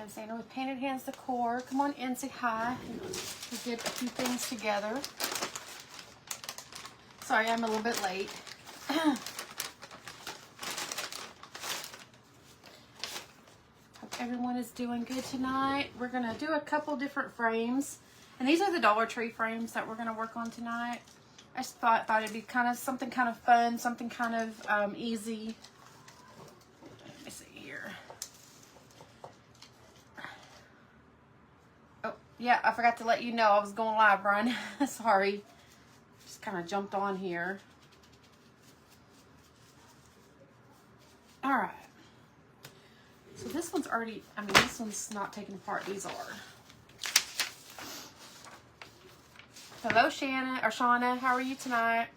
I'm Sandra with Painted Hands Decor. Come on in, say hi. We did a few things together. Sorry, I'm a little bit late. Hope everyone is doing good tonight. We're going to do a couple different frames. And these are the Dollar Tree frames that we're going to work on tonight. I just thought it'd be kind of something kind of fun, something kind of easy. Let me see here. Oh, yeah, I forgot to let you know I was going live, Brian. Sorry. Just kind of jumped on here. All right. So this one's already, this one's not taken apart. These are. Hello, Shauna. How are you tonight?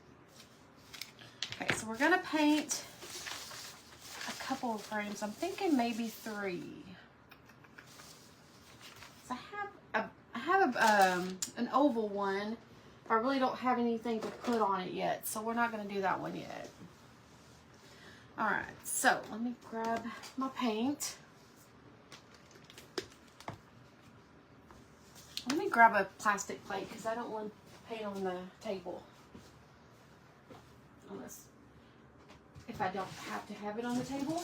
Okay, so we're gonna paint a couple of frames. I'm thinking maybe 3. So I have an oval one. I really don't have anything to put on it yet, so we're not gonna do that one yet. All right, so let me grab my paint. Let me grab a plastic plate because I don't want paint on the table. Unless, if I don't have to have it on the table.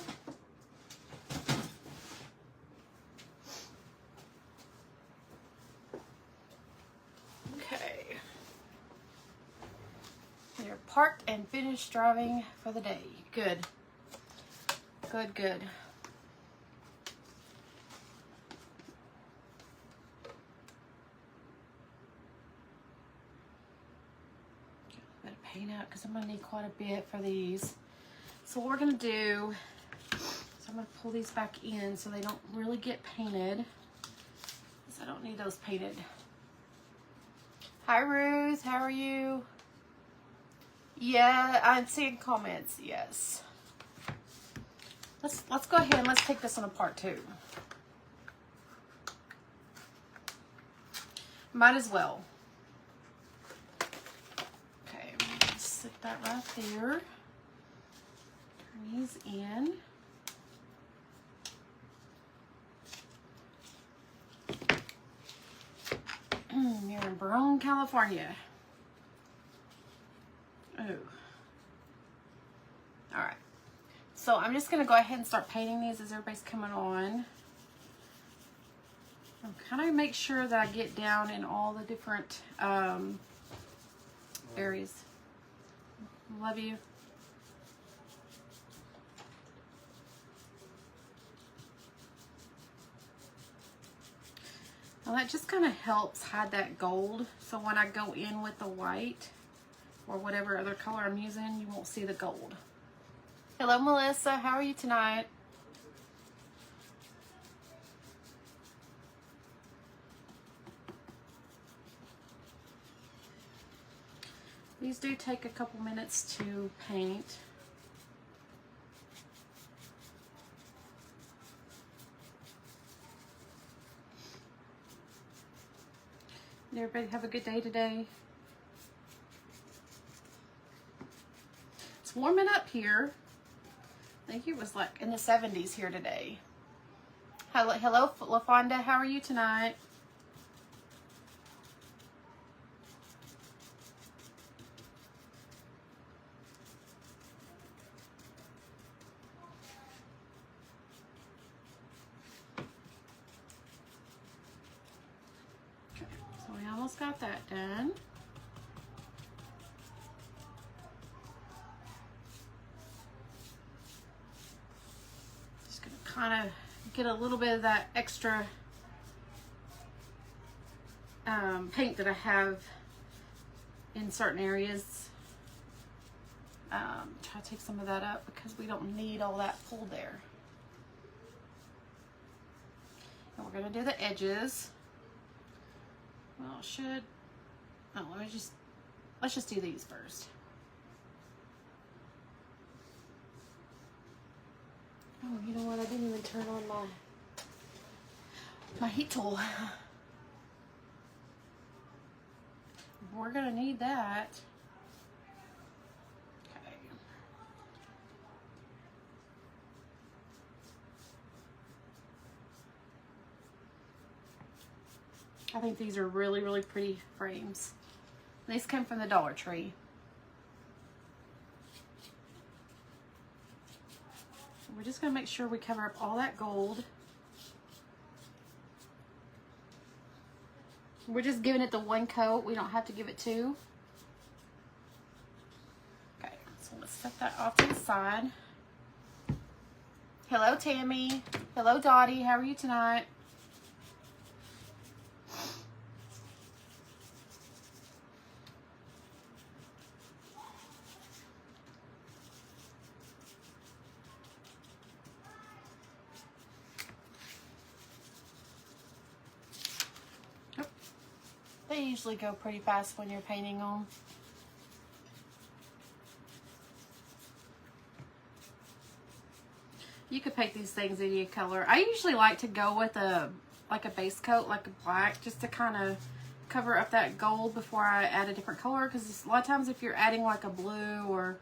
Okay. You're parked and finished driving for the day. Good. Good, good. Paint out because I'm going to need quite a bit for these. So what we're going to do is I'm going to pull these back in so they don't really get painted, because I don't need those painted. Hi Ruth, how are you? Yeah, I'm seeing comments. Yes. Let's go ahead and let's take this one apart too. Might as well. Stick that right there. Turn these in. You're in Barone, California. Oh. Alright. So I'm just going to go ahead and start painting these as everybody's coming on. I'm kind of make sure that I get down in all the different areas. Love you. Well, that just kind of helps hide that gold. So when I go in with the white or whatever other color I'm using, you won't see the gold. Hello, Melissa. How are you tonight? These do take a couple minutes to paint. Did everybody have a good day today? It's warming up here. I think it was like in the 70s here today. Hello, LaFonda. How are you tonight? Almost got that done. Just gonna kind of get a little bit of that extra paint that I have in certain areas. Try to take some of that up because we don't need all that pulled there. And we're gonna do the edges. Well, let's just do these first. Oh, you know what? I didn't even turn on my heat tool. We're gonna need that. Okay. I think these are really, really pretty frames. These came from the Dollar Tree. We're just going to make sure we cover up all that gold. We're just giving it the one coat. We don't have to give it two. Okay, so let's set that off to the side. Hello, Tammy. Hello, Dottie. How are you tonight? They usually go pretty fast when you're painting them. You could paint these things any color. I usually like to go with a base coat, like a black, just to kind of cover up that gold before I add a different color. Because a lot of times if you're adding like a blue or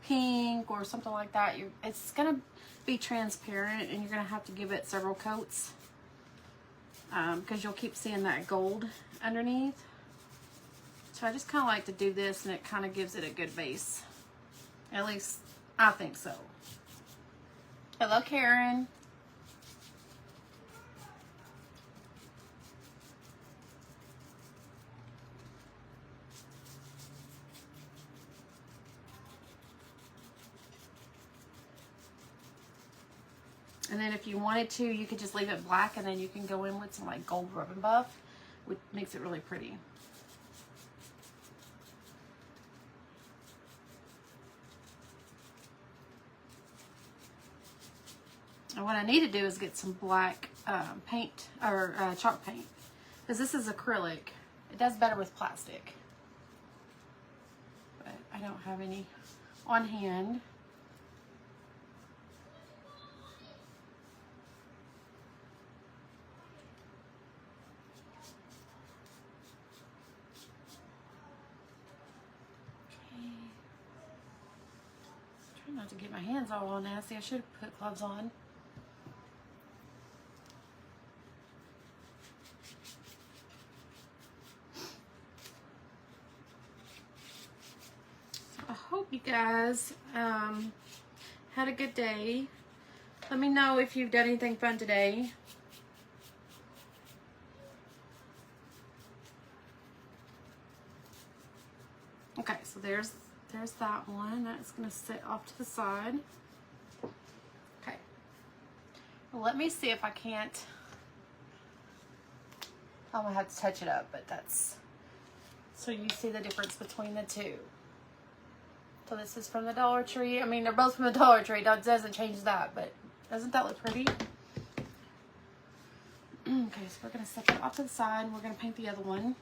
pink or something like that, it's going to be transparent and you're going to have to give it several coats. Because you'll keep seeing that gold underneath. So I just kind of like to do this, and it kind of gives it a good base. At least I think so. Hello, Karen. And then if you wanted to, you could just leave it black, and then you can go in with some like gold rub and buff, which makes it really pretty. And what I need to do is get some black paint or chalk paint, because this is acrylic. It does better with plastic, but I don't have any on hand. Not to get my hands all nasty. I should have put gloves on. So I hope you guys had a good day. Let me know if you've done anything fun today. Okay, so there's that one. That's going to sit off to the side. Okay. Well, let me see if I can't. I'm going to have to touch it up, but that's so you see the difference between the two. So this is from the Dollar Tree. I mean, they're both from the Dollar Tree. That doesn't change that, but doesn't that look pretty? Okay, so we're going to set that off to the side, and we're going to paint the other one.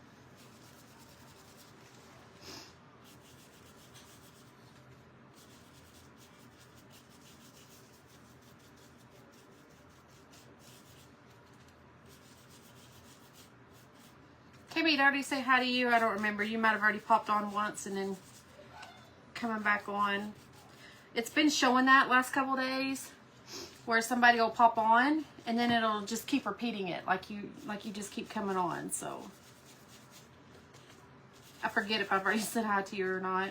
Maybe I'd already say hi to you. I don't remember. You might have already popped on once and then coming back on. It's been showing that last couple days where somebody will pop on and then it'll just keep repeating it like you just keep coming on. So I forget if I've already said hi to you or not.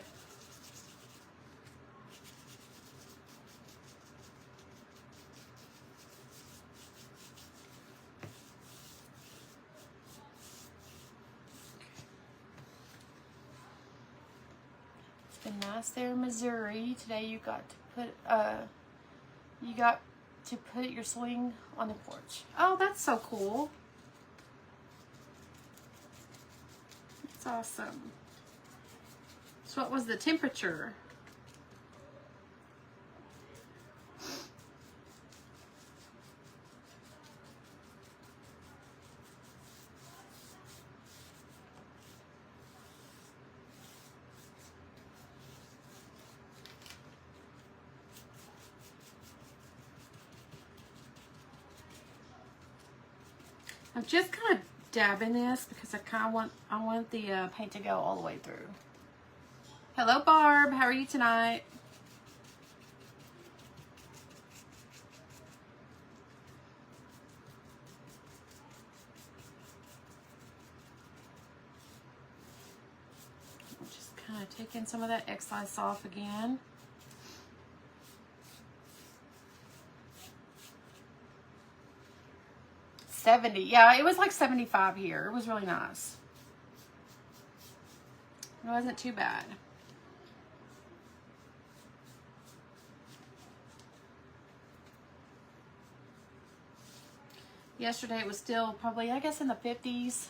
Nice there in Missouri. Today you got to put your swing on the porch. Oh, that's so cool. That's awesome. So what was the temperature? I'm just kind of dabbing this because I want the paint to go all the way through. Hello, Barb. How are you tonight? going to take in some of that excess off again. $70. Yeah, it was like $75 here. It was really nice. It wasn't too bad. Yesterday it was still probably, I guess, in the 50s.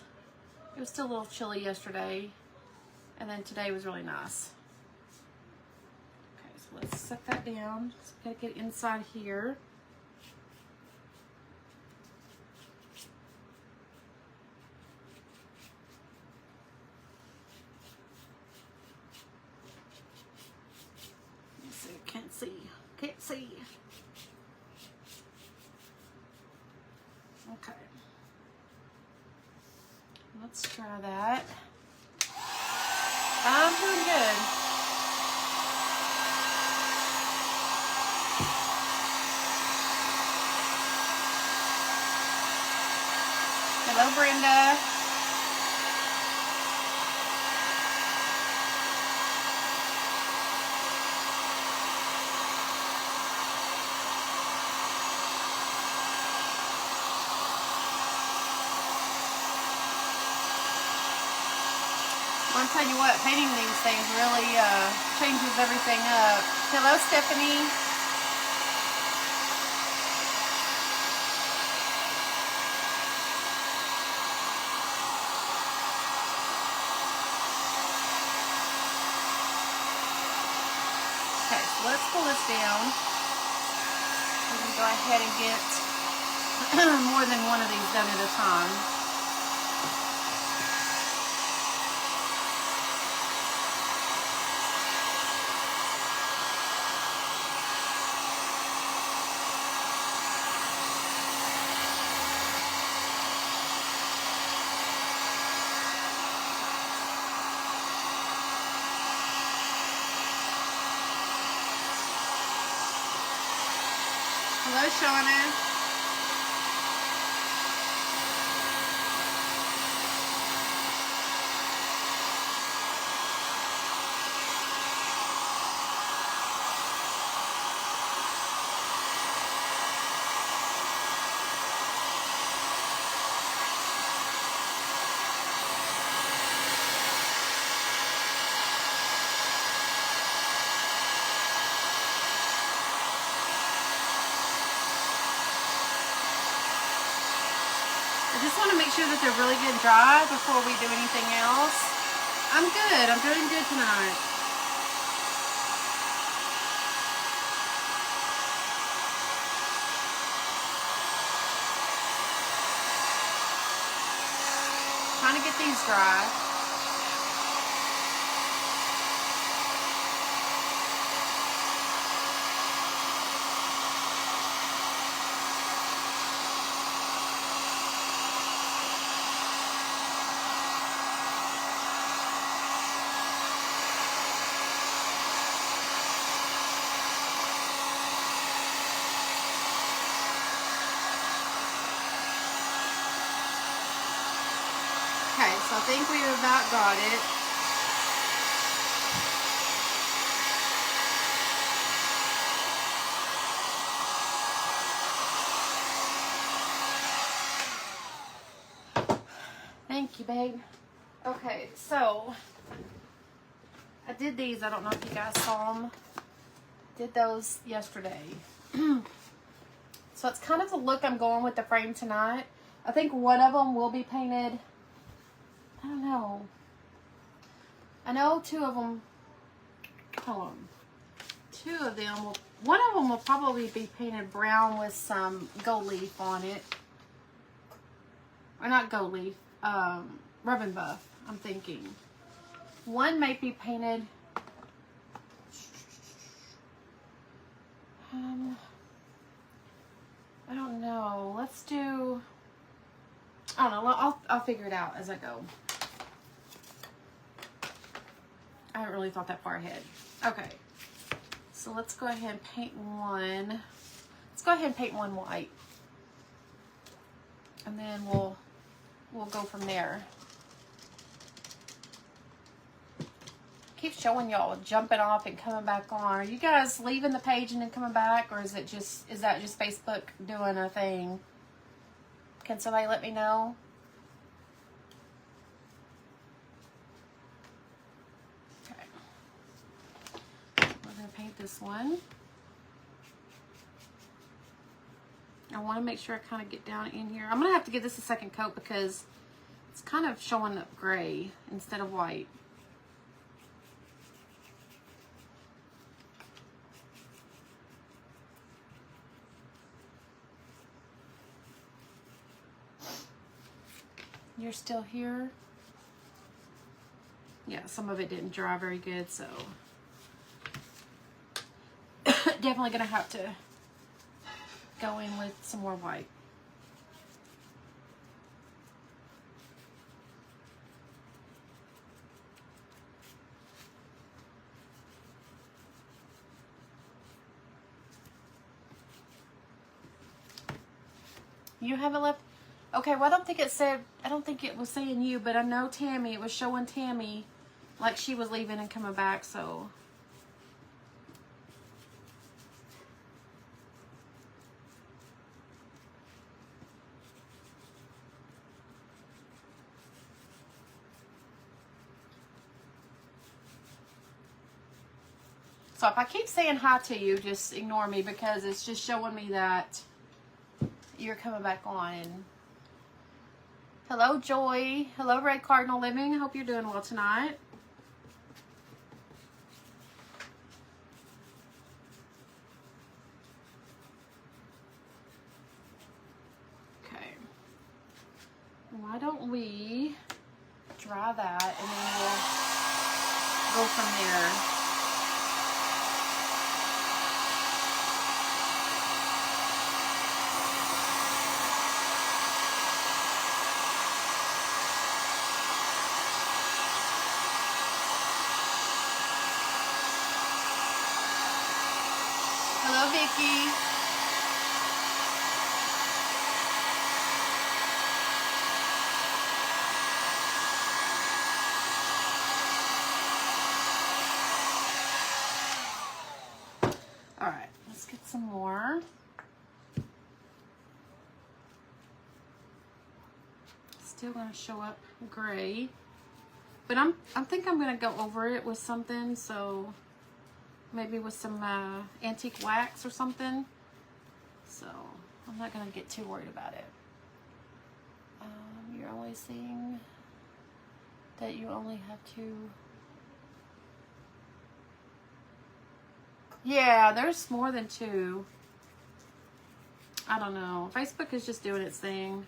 It was still a little chilly yesterday. And then today was really nice. Okay, so let's set that down. So we gotta get inside here. Let's see, can't see. Can't see. Okay. Let's try that. I'm doing good. Hello, Brenda. I'll tell you what, painting these things really changes everything up. Hello, Stephanie. Okay, so let's pull this down. We can go ahead and get more than one of these done at a time. Hello, Shauna. I just want to make sure that they're really good dry before we do anything else. I'm good. I'm doing good tonight. Trying to get these dry. Okay, so I think we've about got it. Thank you, babe. Okay, so I did these. I don't know if you guys saw them. Did those yesterday. So it's kind of the look I'm going with the frame tonight. I think one of them will be painted. I don't know. I know two of them. Hold on. Two of them will. One of them will probably be painted brown with some gold leaf on it. Or not gold leaf. Rub and buff. I'm thinking. One may be painted. I don't know. Let's do. I don't know. I'll figure it out as I go. I haven't really thought that far ahead. Okay. So let's go ahead and paint one. Let's go ahead and paint one white. And then we'll go from there. Keep showing y'all jumping off and coming back on. Are you guys leaving the page and then coming back, or is that just Facebook doing a thing? Can somebody let me know? Okay. We're gonna paint this one. I want to make sure I kind of get down in here. I'm gonna have to give this a second coat because it's kind of showing up gray instead of white. You're still here? Yeah, some of it didn't dry very good, so definitely gonna have to go in with some more white. You haven't left? Okay, well, I don't think it was saying you, but I know Tammy, it was showing Tammy like she was leaving and coming back, so. So if I keep saying hi to you, just ignore me because it's just showing me that you're coming back on. Hello, Joy. Hello, Red Cardinal Living. I hope you're doing well tonight. Okay. Why don't we dry that and then we'll go from there. Hello, Vicky. All right, let's get some more. Still gonna show up gray, but I think I'm gonna go over it with something, so maybe with some antique wax or something. So I'm not gonna get too worried about it. You're only seeing that you only have to. Yeah, there's more than 2. I don't know. Facebook is just doing its thing.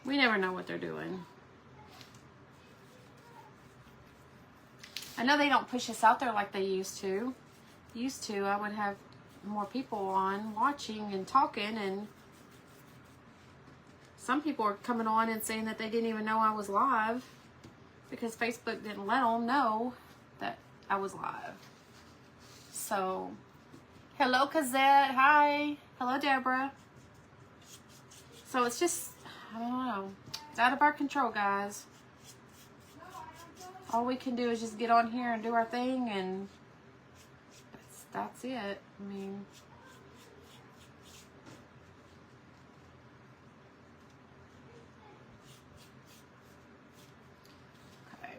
We never know what they're doing. I know they don't push us out there like they used to. I would have more people on watching and talking, and some people are coming on and saying that they didn't even know I was live because Facebook didn't let them know that I was live. So, hello, Cazette. Hi. Hello, Deborah. So it's just, I don't know. It's out of our control, guys. All we can do is just get on here and do our thing, and that's it. I mean, okay.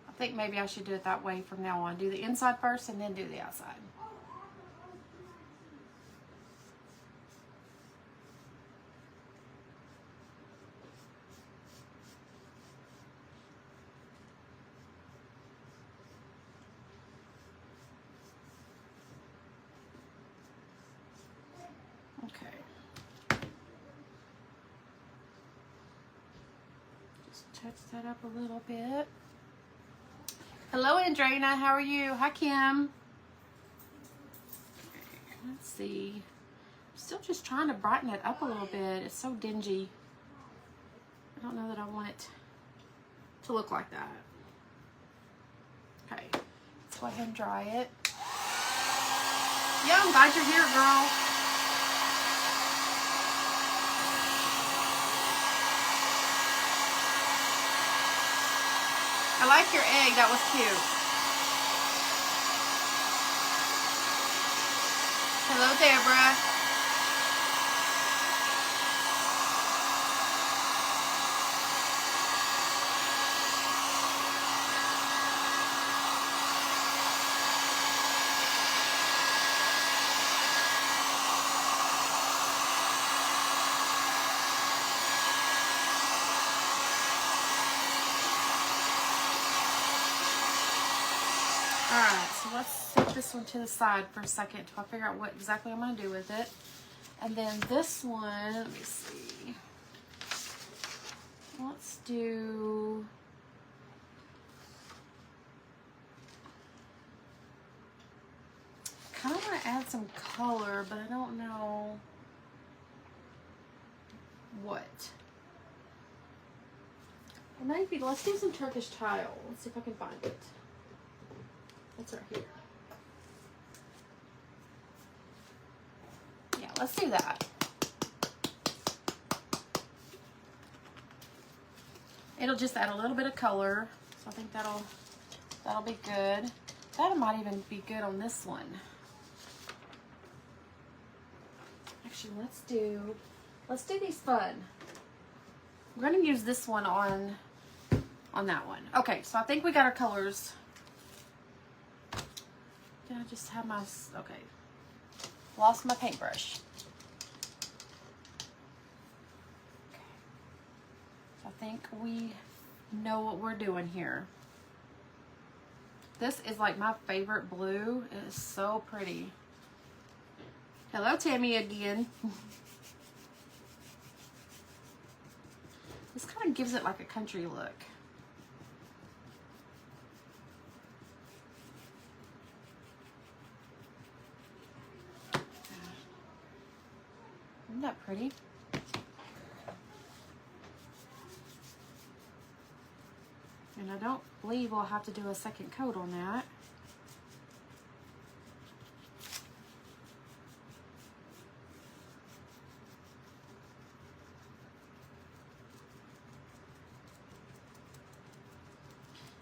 I think maybe I should do it that way from now on. Do the inside first and then do the outside. Okay. Just touch that up a little bit. Hello, Andrina. How are you? Hi, Kim. Okay, let's see. I'm still just trying to brighten it up a little bit. It's so dingy. I don't know that I want it to look like that. Okay. Let's go ahead and dry it. Yeah, I'm glad you're here, girl. I like your egg. That was cute. Hello, Deborah. Alright, so let's set this one to the side for a second until I figure out what exactly I'm going to do with it. And then this one, let me see. Let's do... I kind of want to add some color, but I don't know what. Maybe, let's do some Turkish tile. Let's see if I can find it. It's right here. Yeah, let's do that. It'll just add a little bit of color, so I think that'll be good. That might even be good on this one. Actually, let's do these fun. We're gonna use this one on that one. Okay, so I think we got our colors. Did I just have my, okay. Lost my paintbrush. Okay. So I think we know what we're doing here. This is like my favorite blue. It is so pretty. Hello, Tammy again. This kind of gives it like a country look. Isn't that pretty? And I don't believe we'll have to do a second coat on that.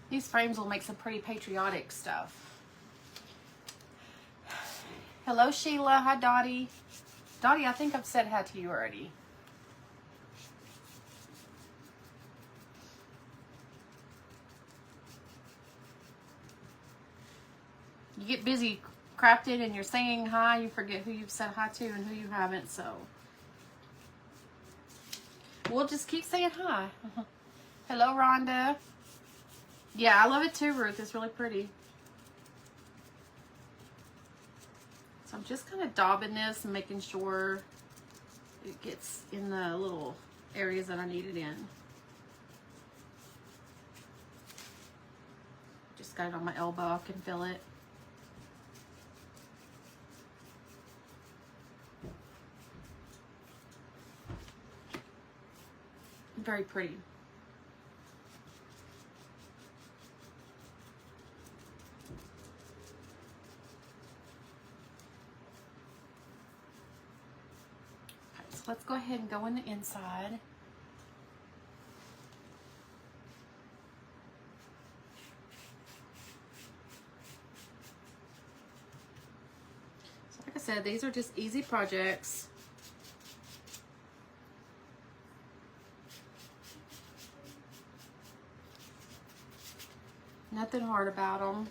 These frames will make some pretty patriotic stuff. Hello, Sheila. Hi, Dottie. Dottie, I think I've said hi to you already. You get busy crafting and you're saying hi, you forget who you've said hi to and who you haven't, so we'll just keep saying hi. Hello, Rhonda. Yeah, I love it too, Ruth. It's really pretty. So I'm just kind of daubing this and making sure it gets in the little areas that I need it in. Just got it on my elbow. I can feel it. Very pretty. Let's go ahead and go in the inside. So like I said, these are just easy projects. Nothing hard about them.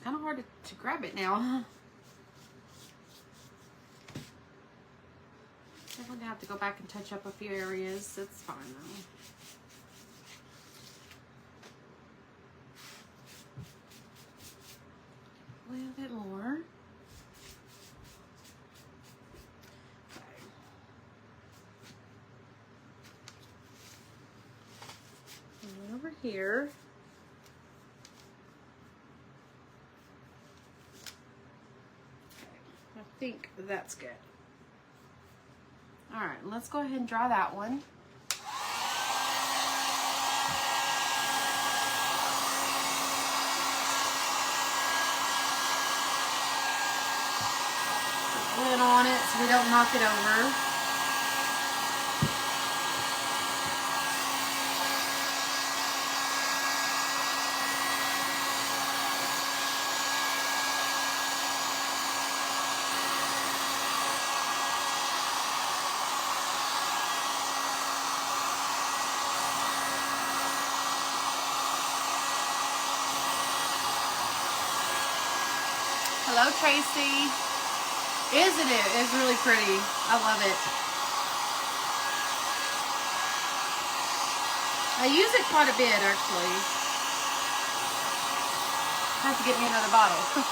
Kind of hard to grab it now. I'm gonna have to go back and touch up a few areas. It's fine though. A little bit more. Okay. And over here. think that's good. All right, let's go ahead and dry that one. Put the lid on it so we don't knock it over. Hello, Tracy. Isn't it? It's really pretty. I love it. I use it quite a bit, actually. I have to get me another bottle.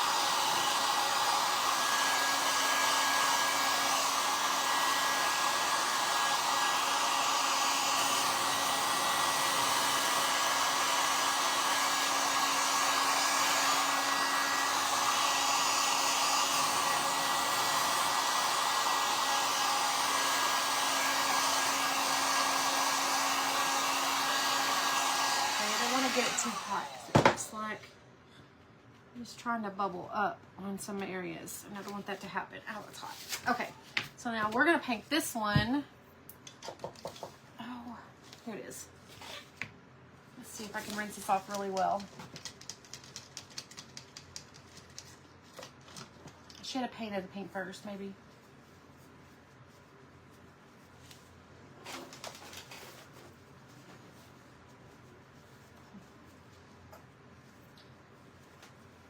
Get it too hot because it looks like I'm just trying to bubble up on some areas, and I don't want that to happen. Oh, it's hot. Okay, so now we're gonna paint this one. Oh, here it is. Let's see if I can rinse this off really well. I should have painted the paint first, maybe.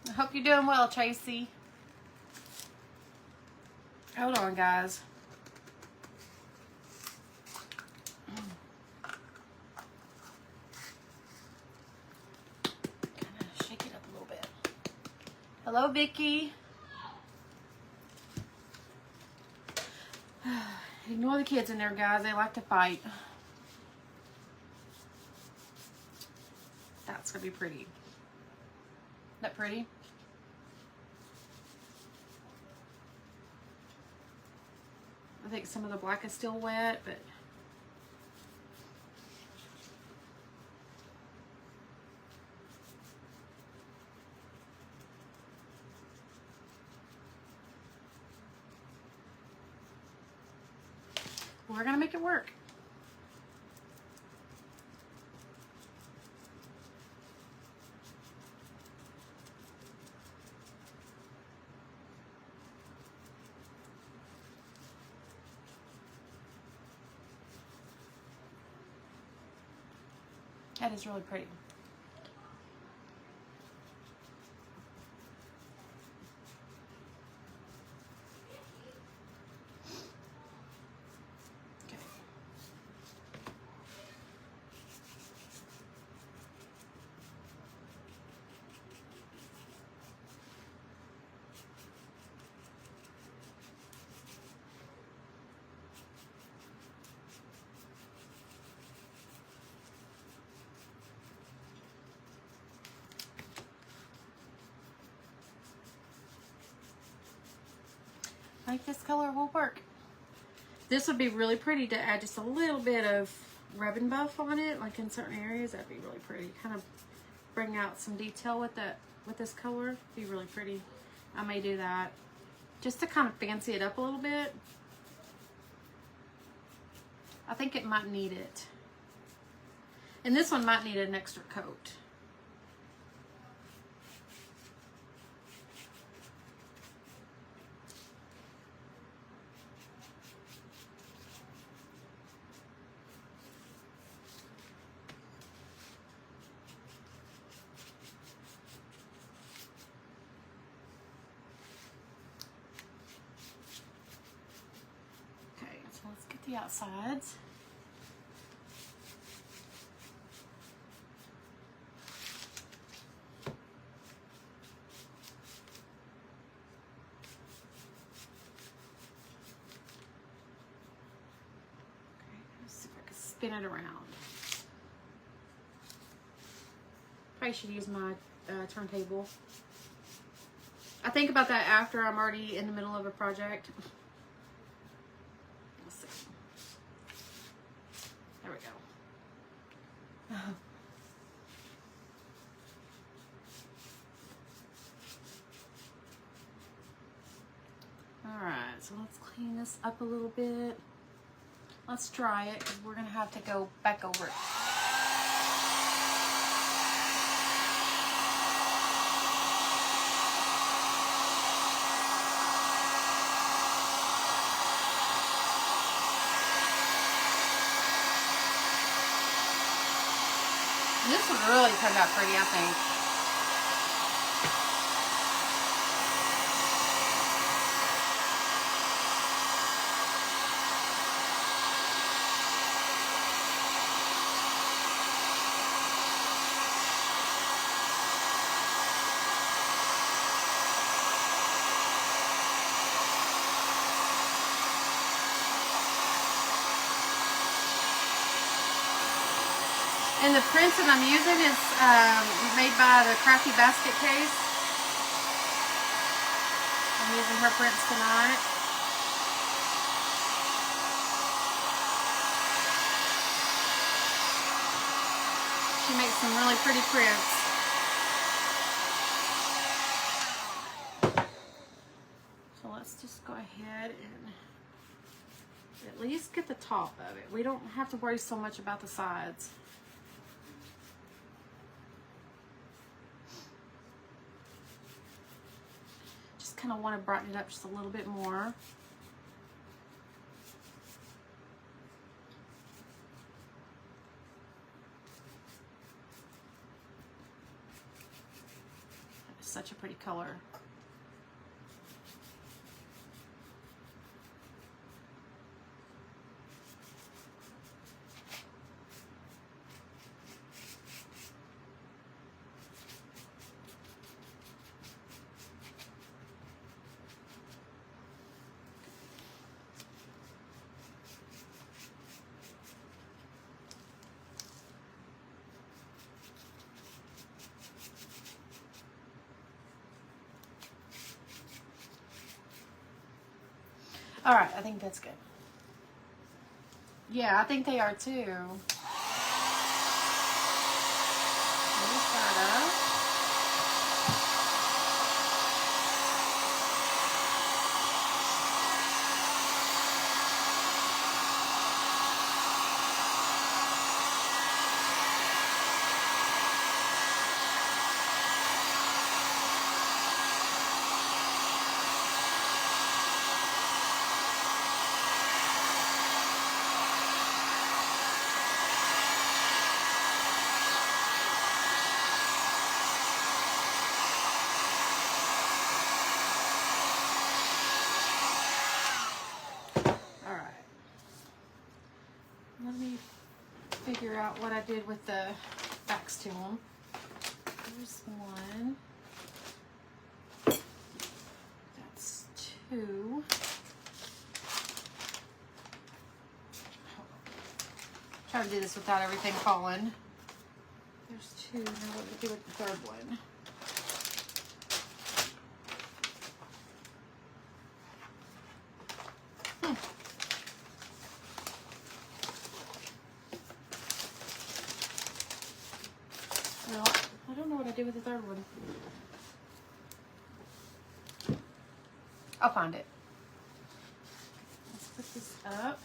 I hope you're doing well, Tracy. Hold on, guys. Kind of shake it up a little bit. Hello, Vicky. Ignore the kids in there, guys. They like to fight. That's gonna be pretty. Isn't that pretty? I think some of the black is still wet, but we're gonna make it work. That is really pretty. Okay. I think this color will work. This would be really pretty to add just a little bit of rub and buff on it, like in certain areas. That'd be really pretty. Kind of bring out some detail with that, with this color. Be really pretty. I may do that just to kind of fancy it up a little bit. I think it might need it. And this one might need an extra coat. Let's get the outsides. Okay, let's see if I can spin it around. Probably should use my turntable. I think about that after I'm already in the middle of a project. Let's see. There we go. Alright, so let's clean this up a little bit. Let's dry it because we're going to have to go back over it. This one really turned out pretty, I think. And the prints that I'm using is made by the Crafty Basket Case. I'm using her prints tonight. She makes some really pretty prints. So let's just go ahead and at least get the top of it. We don't have to worry so much about the sides. Kind of want to brighten it up just a little bit more. It's such a pretty color. All right, I think that's good. Yeah, I think they are too. Let me start up. Figure out what I did with the backs to them. There's one. That's two. Try to do this without everything falling. There's two. Now what do we do with the third one? Well, I don't know what I did with the third one. I'll find it. Let's put this up.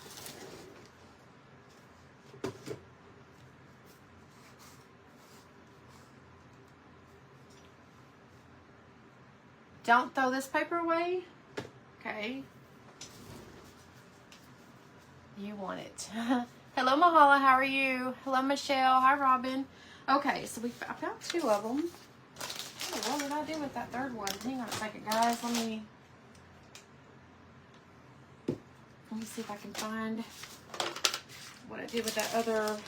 Don't throw this paper away. Okay. You want it. Hello, Mahala. How are you? Hello, Michelle. Hi, Robin. Okay, so I found two of them. Oh, what did I do with that third one? Hang on a second, guys. Let me see if I can find what I did with that other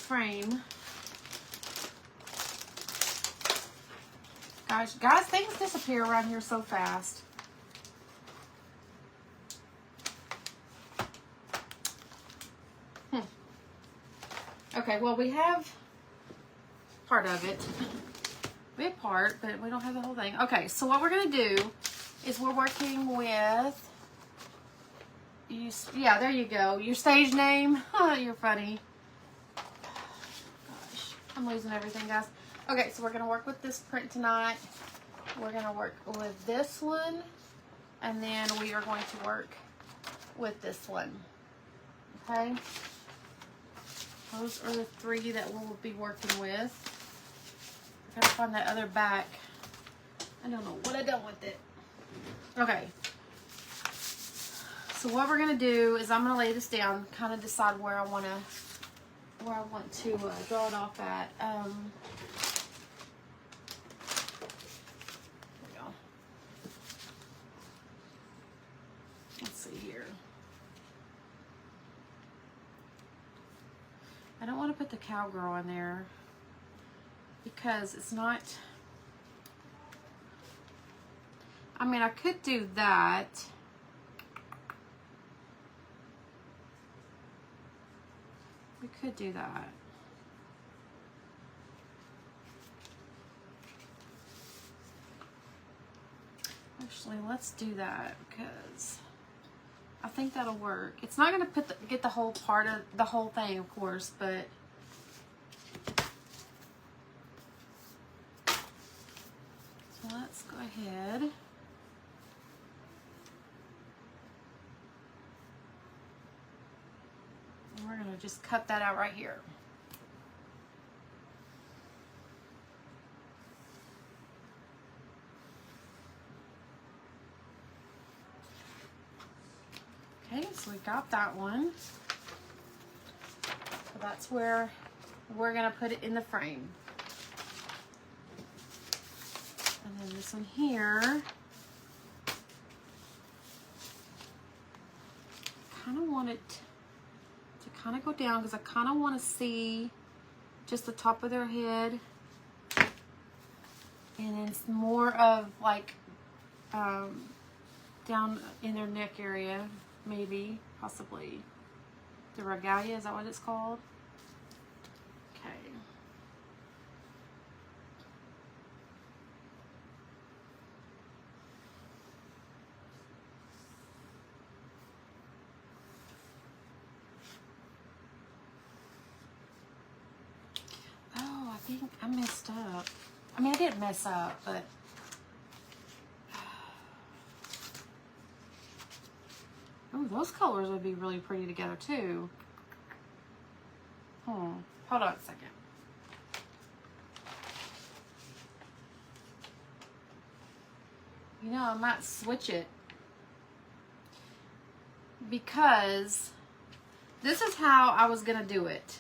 frame. Guys, things disappear around here so fast. Okay, well, we have part of it. big part, but we don't have the whole thing. Okay, so what we're going to do is we're working with, yeah, there you go. Your stage name. You're funny. Gosh, I'm losing everything, guys. Okay, so we're going to work with this print tonight. We're going to work with this one, and then we are going to work with this one. Okay? Those are the three that we'll be working with. I gotta find that other back. I don't know what I done with it. Okay. So what we're gonna do is I'm gonna lay this down, kind of decide where I want to draw it off at. There we go. Let's see here. I don't want to put the cowgirl in there because it's not, I mean, I could do that. We could do that. Actually, let's do that because I think that'll work. It's not going to get the whole part of the whole thing, of course, but so let's go ahead. And we're going to just cut that out right here. Okay, so we got that one. So that's where we're going to put it in the frame. And then this one here, kind of want it to kind of go down because I kind of want to see just the top of their head. And it's more of like down in their neck area. Maybe, possibly. The regalia, is that what it's called? Okay. Oh, I think I messed up. I mean, I didn't mess up, but oh, those colors would be really pretty together too. Hold on a second. You know, I might switch it because this is how I was gonna do it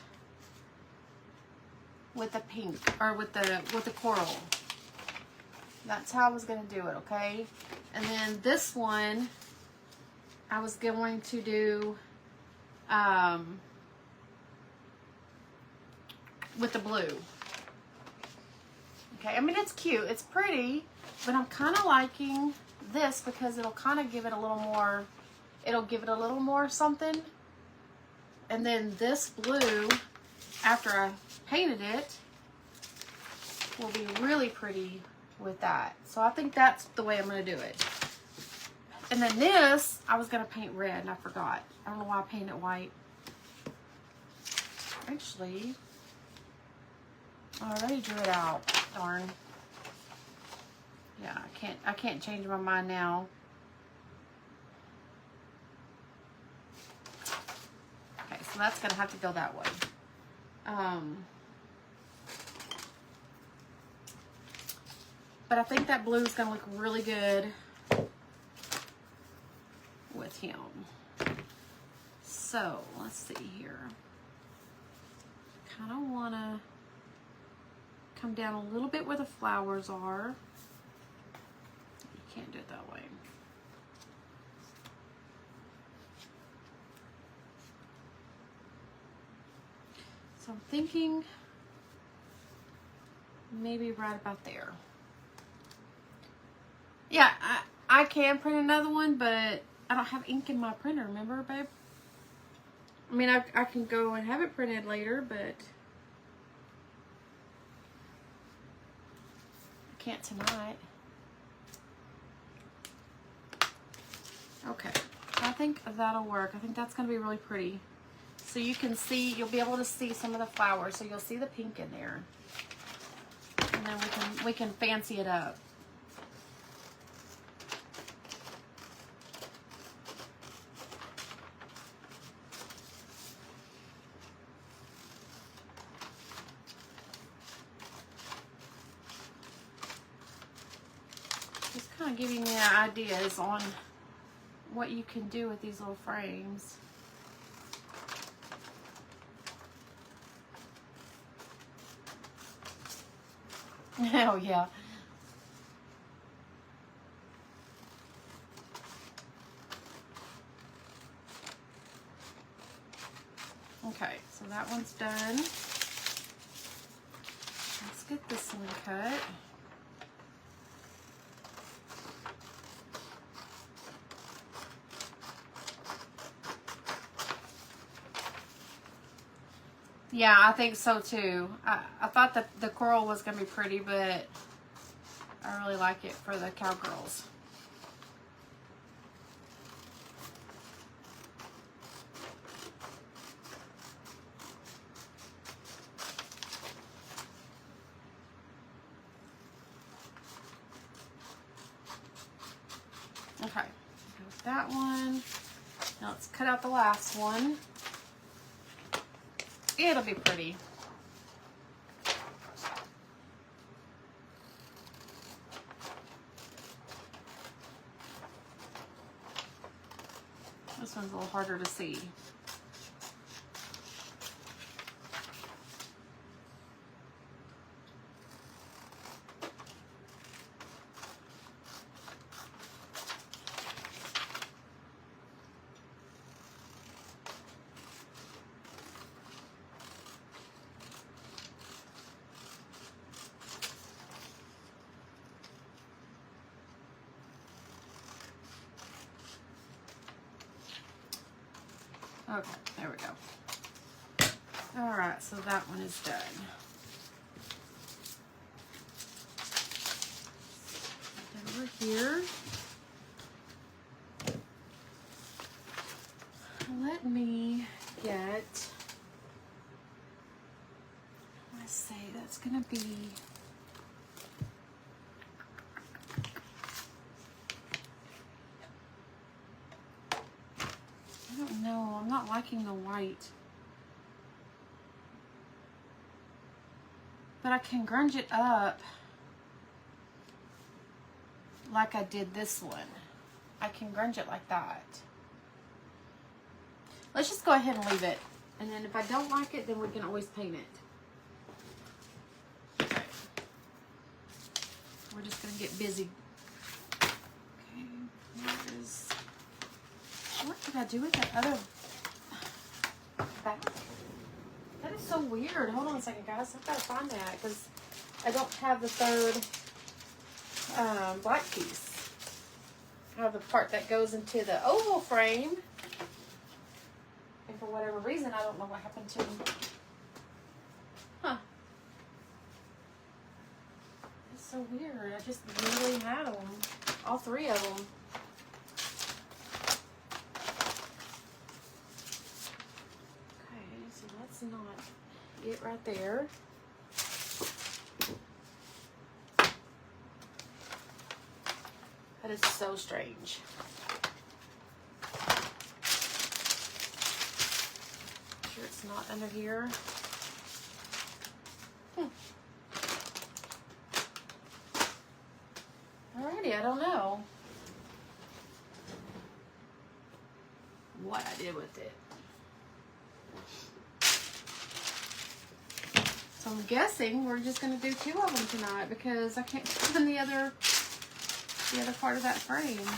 with the pink or with the coral. That's how I was gonna do it, okay? And then this one I was going to do with the blue. Okay, I mean, it's cute, it's pretty, but I'm kind of liking this because it'll kind of give it a little more, it'll give it a little more something. And then this blue, after I painted it, will be really pretty with that. So I think that's the way I'm going to do it. And then this, I was going to paint red and I forgot. I don't know why I painted it white. Actually, I already drew it out. Darn. Yeah, I can't change my mind now. Okay, so that's going to have to go that way. But I think that blue is going to look really good with him. So let's see here. Kind of want to come down a little bit where the flowers are. You can't do it that way. So I'm thinking maybe right about there. Yeah, I can print another one, but I don't have ink in my printer, remember, babe? I mean, I can go and have it printed later, but can't tonight. Okay, I think that'll work. I think that's going to be really pretty. So you can see, you'll be able to see some of the flowers. So you'll see the pink in there. And then we can fancy it up. Just kind of giving you ideas on what you can do with these little frames. Oh yeah. Okay, so that one's done. Let's get this one cut. Yeah, I think so too. I thought that the coral was going to be pretty, but I really like it for the cowgirls. Okay, got that one. Now let's cut out the last one. It'll be pretty. This one's a little harder to see. Okay, there we go. All right, so that one is done. Over here. Let me get, let's say that's gonna be, I don't know, I'm not liking the white. But I can grunge it up like I did this one. I can grunge it like that. Let's just go ahead and leave it. And then if I don't like it, then we can always paint it. Okay. We're just gonna get busy. Okay, where is, what did I do with that other back? That is so weird. Hold on a second, guys. I've got to find that because I don't have the third black piece. I have the part that goes into the oval frame. And for whatever reason, I don't know what happened to them. Huh. It's so weird. I just literally had them. All three of them. That's not it right there. That is so strange. Sure it's not under here. Alrighty, I don't know what I did with it. So I'm guessing we're just going to do two of them tonight because I can't find the other part of that frame.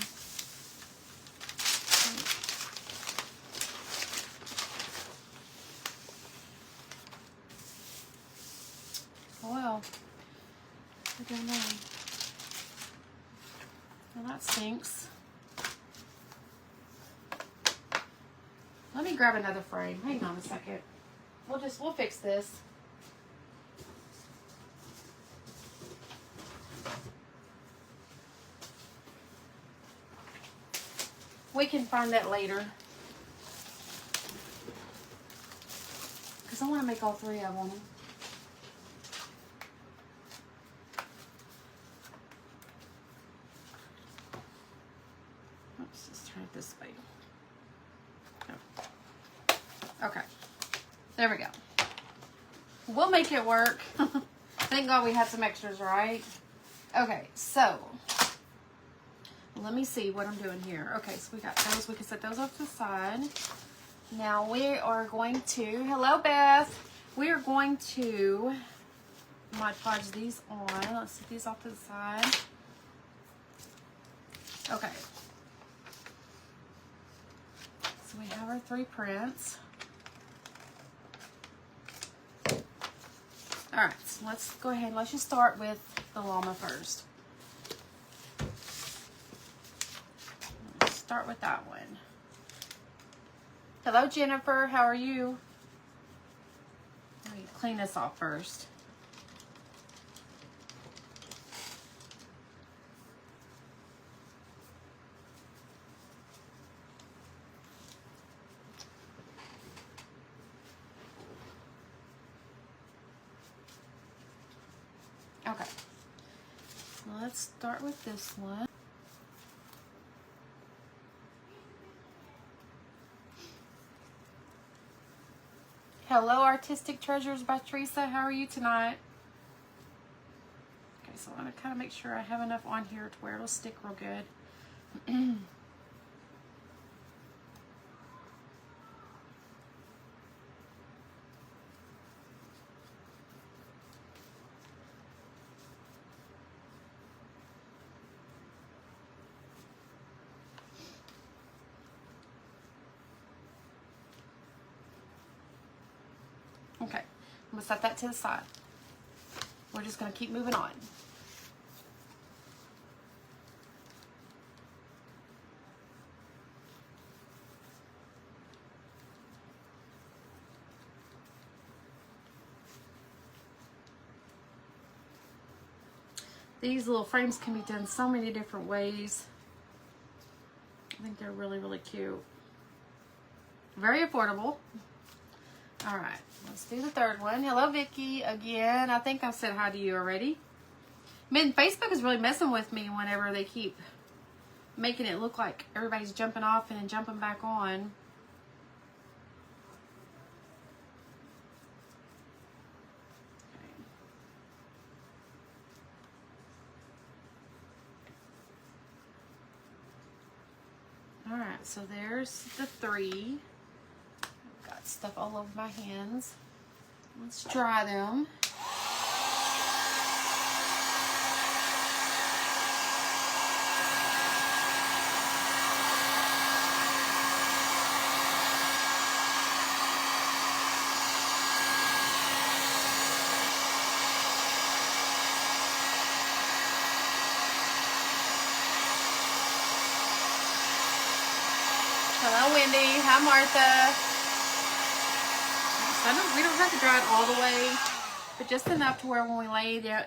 Well, I don't know. Well, that stinks. Let me grab another frame. Hang on a second. We'll fix this. We can find that later. Because I want to make all 3 of them. Let's just turn it this way. Oh. Okay. There we go. We'll make it work. Thank God we had some extras, right? Okay, so let me see what I'm doing here. Okay, so we got those. We can set those off to the side. Now we are going to, hello Beth. We are going to Mod Podge these on. Let's set these off to the side. Okay. So we have our 3 prints. All right, so let's go ahead and let's just start with the llama first. Let's start with that one. Hello, Jennifer. How are you? Let me clean this off first. Okay. Let's start with this one. Hello, Artistic Treasures by Teresa. How are you tonight? Okay, so I want to kind of make sure I have enough on here to where it'll stick real good. Okay, I'm gonna set that to the side. We're just gonna keep moving on. These little frames can be done so many different ways. I think they're really, really cute. Very affordable. All right, let's do the 3rd one. Hello, Vicky, again. I think I've said hi to you already. Man, Facebook is really messing with me whenever they keep making it look like everybody's jumping off and then jumping back on. Okay. All right, so there's the 3. Got stuff all over my hands. Let's dry them. Hello, Wendy. Hi, Martha. We don't have to dry it all the way, but just enough to where when we lay down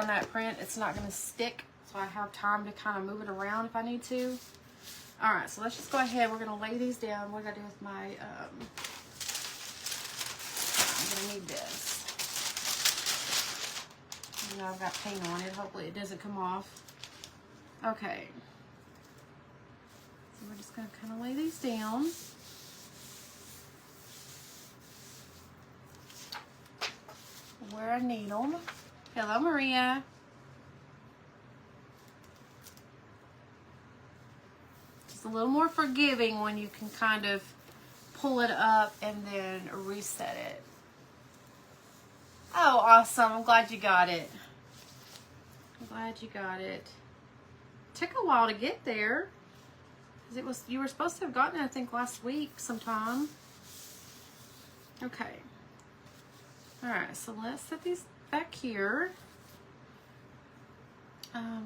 that print, it's not going to stick. So I have time to kind of move it around if I need to. All right, so let's just go ahead. We're going to lay these down. What do I do with my? I'm going to need this. You know, I've got paint on it. Hopefully, it doesn't come off. Okay. So we're just going to kind of lay these down. Where I need them. Hello, Maria. Just a little more forgiving when you can kind of pull it up and then reset it. Oh, awesome. I'm glad you got it. I'm glad you got it. Took a while to get there. You were supposed to have gotten it, I think, last week sometime. Okay. Alright, so let's set these back here.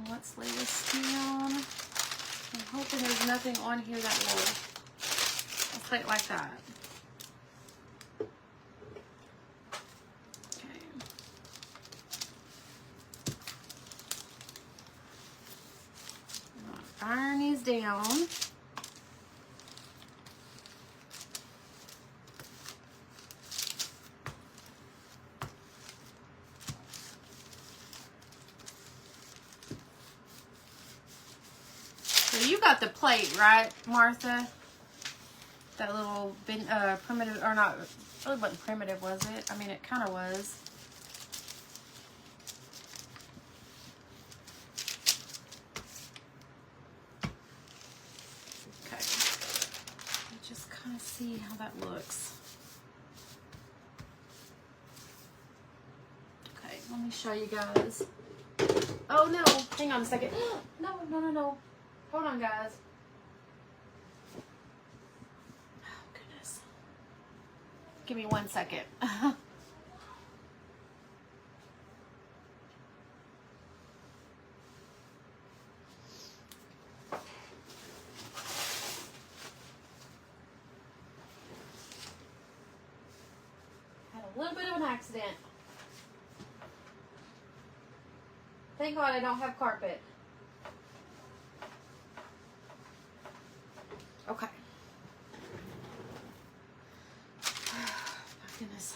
Let's lay this down. I'm hoping there's nothing on here that will, let's lay it like that. Okay. down. So you got the plate, right, Martha? That little primitive, or not, really wasn't primitive, was it? I mean, it kind of was. Okay. Just kind of see how that looks. Okay, let me show you guys. Oh no, hang on a second. No. Hold on, guys. Oh, goodness. Give me 1 second. Had a little bit of an accident. Thank God I don't have carpet. Okay. My goodness.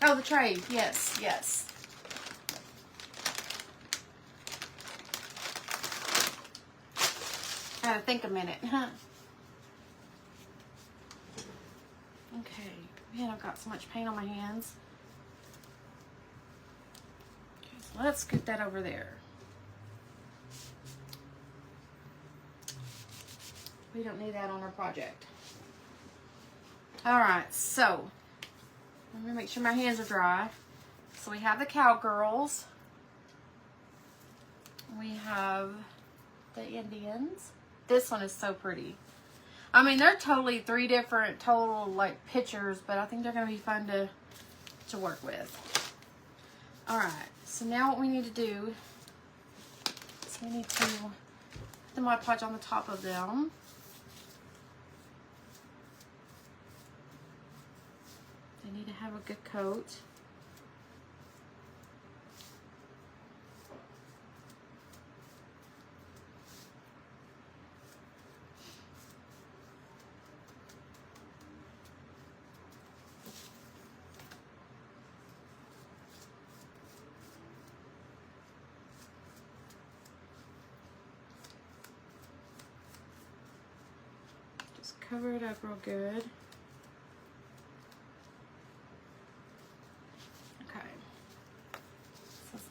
Oh, the tray. Yes, yes. I gotta think a minute. Okay. Man, I've got so much paint on my hands. Okay, so let's scoot that over there. We don't need that on our project. Alright, so let me make sure my hands are dry. So we have the cowgirls. We have the Indians. This one is so pretty. I mean, they're totally 3 different total like pictures, but I think they're going to be fun to work with. Alright, so now what we need to do is we need to put the Mod Podge on the top of them. They need to have a good coat. Just cover it up real good.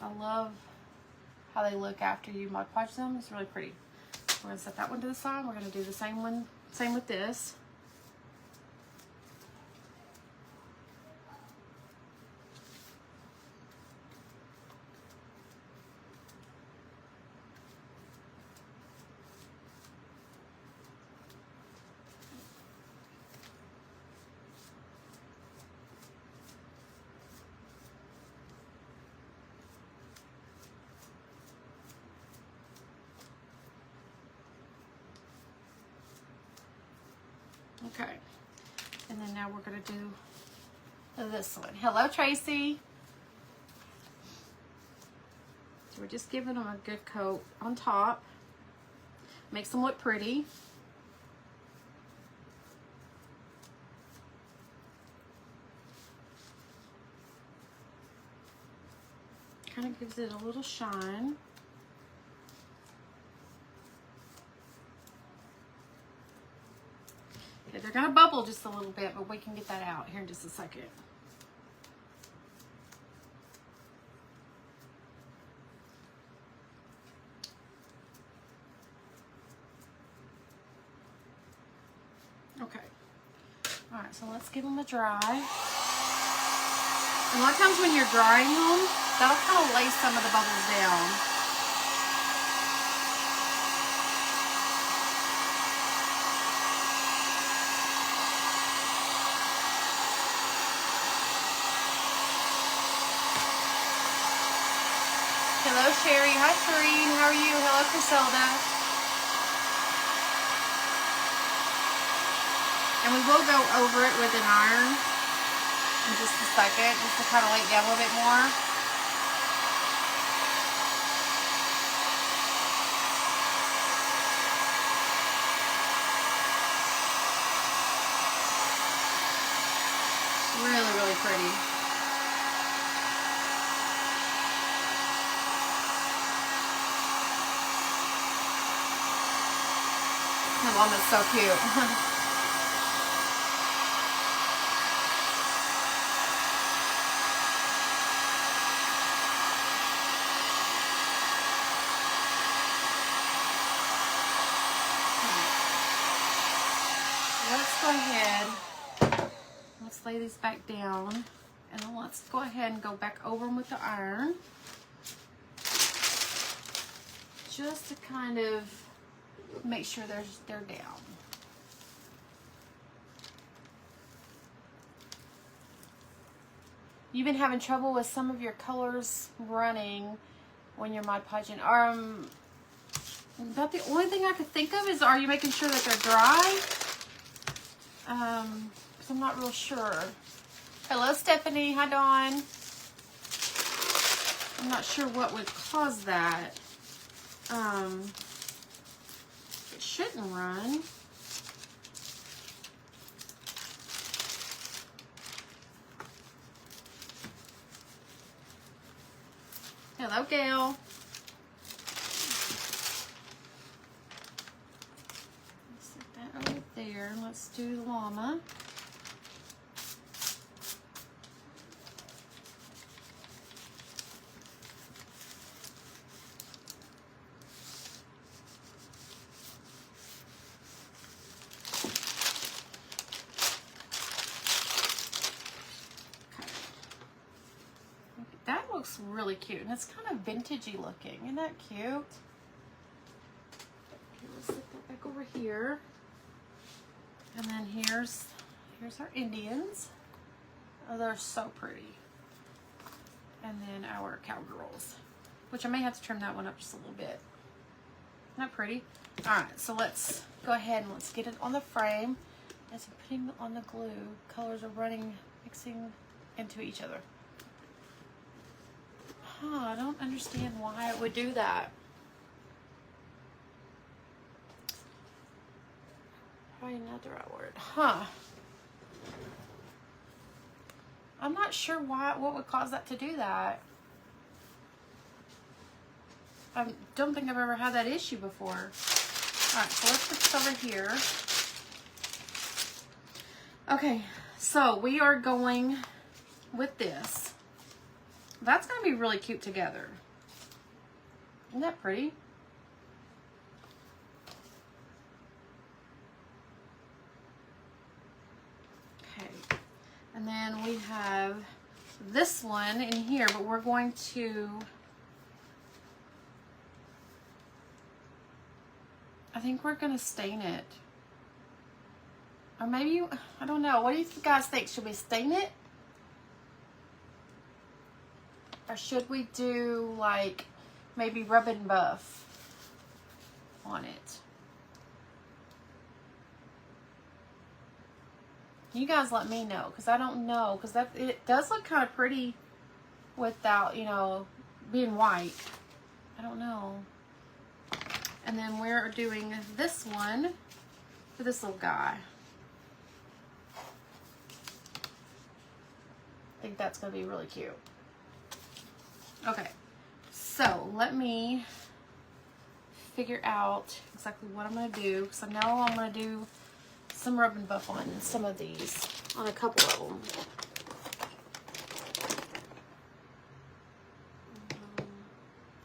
I love how they look after you Mod Podge them. It's really pretty. We're going to set that one to the side. We're going to do the same with this. Okay, and then now we're going to do this one. Hello, Tracy. So we're just giving them a good coat on top. Makes them look pretty. Kind of gives it a little shine. Okay, they're going to bubble just a little bit, but we can get that out here in just a second. Okay. Alright, so let's give them a dry. And a lot of times when you're drying them, that'll kind of lay some of the bubbles down. Hello, Sherry. Hi, Shireen. How are you? Hello, Griselda. And we will go over it with an iron in just a second, just to kind of lay it down a little bit more. pretty. The llama's so cute. Let's go ahead, let's lay these back down, and then let's go ahead and go back over them with the iron, just to kind of make sure they're down. You've been having trouble with some of your colors running when you're Mod Podging. About the only thing I could think of is, are you making sure that they're dry? Because I'm not real sure. Hello, Stephanie. Hi, Dawn. I'm not sure what would cause that. It shouldn't run. Hello, Gail. Set that over there. Let's do the llama. Looks really cute, and it's kind of vintagey looking. Isn't that cute? Okay, let's set that back over here, and then here's our Indians. Oh, they're so pretty. And then our cowgirls, which I may have to trim that one up just a little bit. Isn't that pretty? All right, so let's go ahead and let's get it on the frame. As I'm putting on the glue, colors are running, mixing into each other. I don't understand why it would do that. Probably not the right word. I'm not sure what would cause that to do that. I don't think I've ever had that issue before. Alright, so let's put this over here. Okay, so we are going with this. That's going to be really cute together. Isn't that pretty? Okay. And then we have this one in here, but we're going to... I think we're going to stain it. Or maybe, I don't know. What do you guys think? Should we stain it? Or should we do like maybe rub and buff on it? You guys let me know, because I don't know, because it does look kind of pretty without, you know, being white. I don't know. And then we're doing this one for this little guy. I think that's going to be really cute. Okay, so let me figure out exactly what I'm going to do, because I know I'm going to do some rub and buff on some of these, on a couple of them.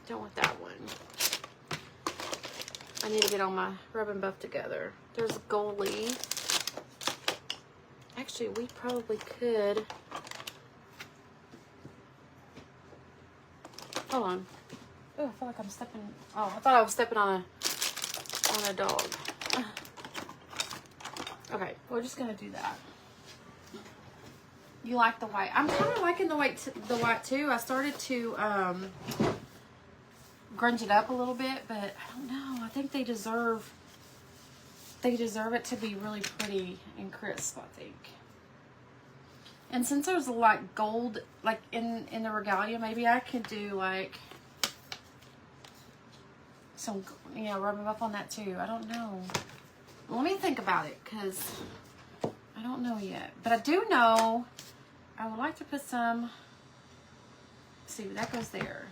Don't want that one. I need to get all my rub and buff together. There's a gold leaf. Actually, we probably could... Hold on. Oh, I feel like I'm stepping... Oh, I thought I was stepping on a dog. Okay, we're just gonna do that. You like the white? I'm kind of liking the white too. I started to grunge it up a little bit, but I don't know. I think they deserve it to be really pretty and crisp, I think. And since there's like gold, like in the regalia, maybe I could do like some, you know, rubbing up on that too. I don't know. Let me think about it, because I don't know yet. But I do know I would like to put some, see, that goes there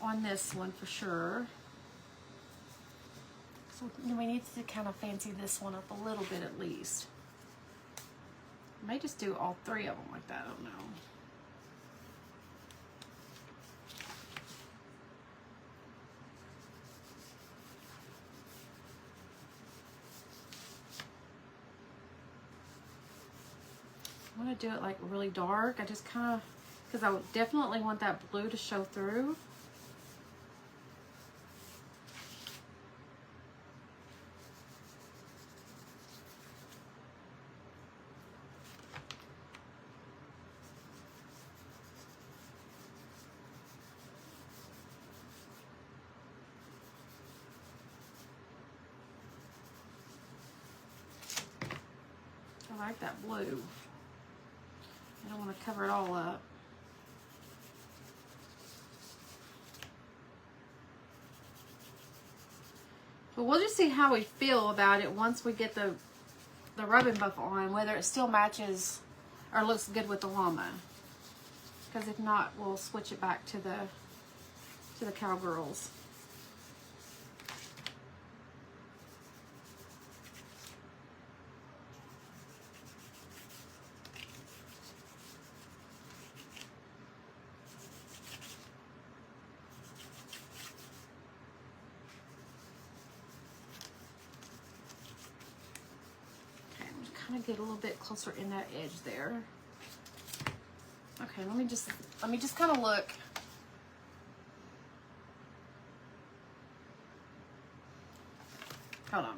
on this one for sure. So we need to kind of fancy this one up a little bit at least. I may just do all three of them like that, I don't know. I want to do it like really dark. I just kind of, because I would definitely want that blue to show through. I like that blue. I don't want to cover it all up. But we'll just see how we feel about it once we get the rubbing buff on, whether it still matches or looks good with the llama. Because if not, we'll switch it back to the cowgirls. Kind of get a little bit closer in that edge there. Okay, let me just kind of look. Hold on.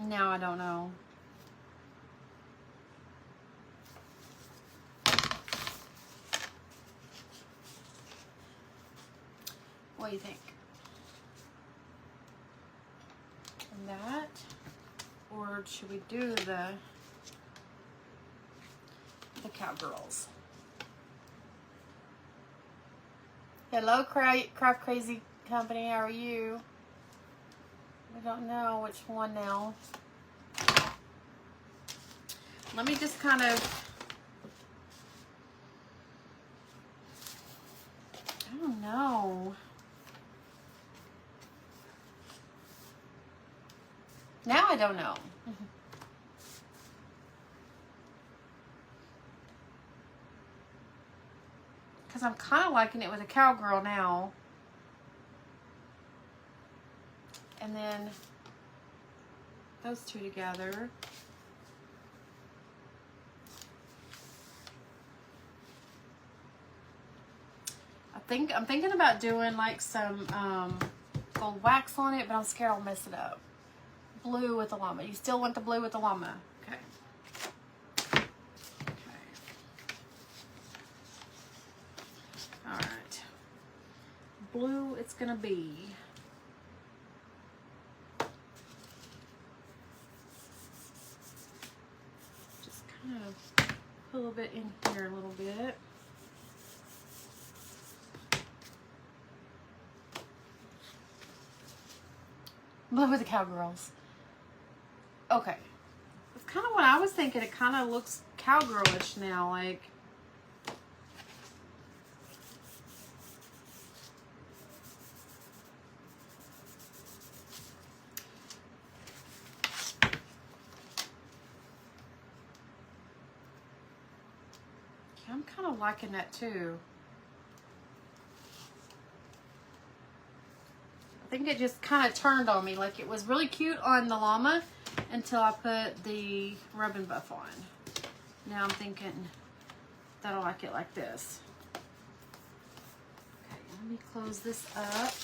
Now I don't know. What do you think? And that, or should we do the cowgirls? Hello, Craft Crazy Company. How are you? I don't know which one now. Let me just kind of, I don't know. Now I don't know. Because I'm kind of liking it with a cowgirl now. And then those two together. I'm thinking about doing like some gold wax on it, but I'm scared I'll mess it up. Blue with the llama. You still want the blue with the llama? Okay. Okay. All right. Blue it's gonna be. Just kind of put a little bit in here a little bit. Blue with the cowgirls. Okay. It's kind of what I was thinking. It kind of looks cowgirlish now, like. Yeah, I'm kind of liking that too. I think it just kind of turned on me. Like, it was really cute on the llama until I put the rubbing buff on. Now I'm thinking that I like it like this. Okay, let me close this up.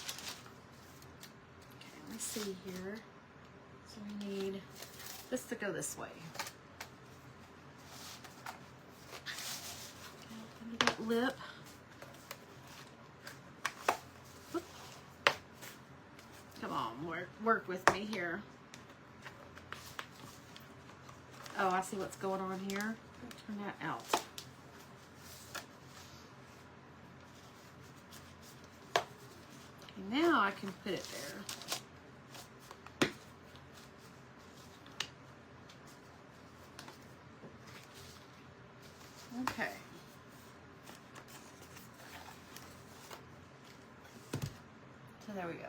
Okay, let's see here. So we need this to go this way. Okay, let me get lip. Come on, work with me here. Oh, I see what's going on here. Turn that out. Okay, now I can put it there. there we go.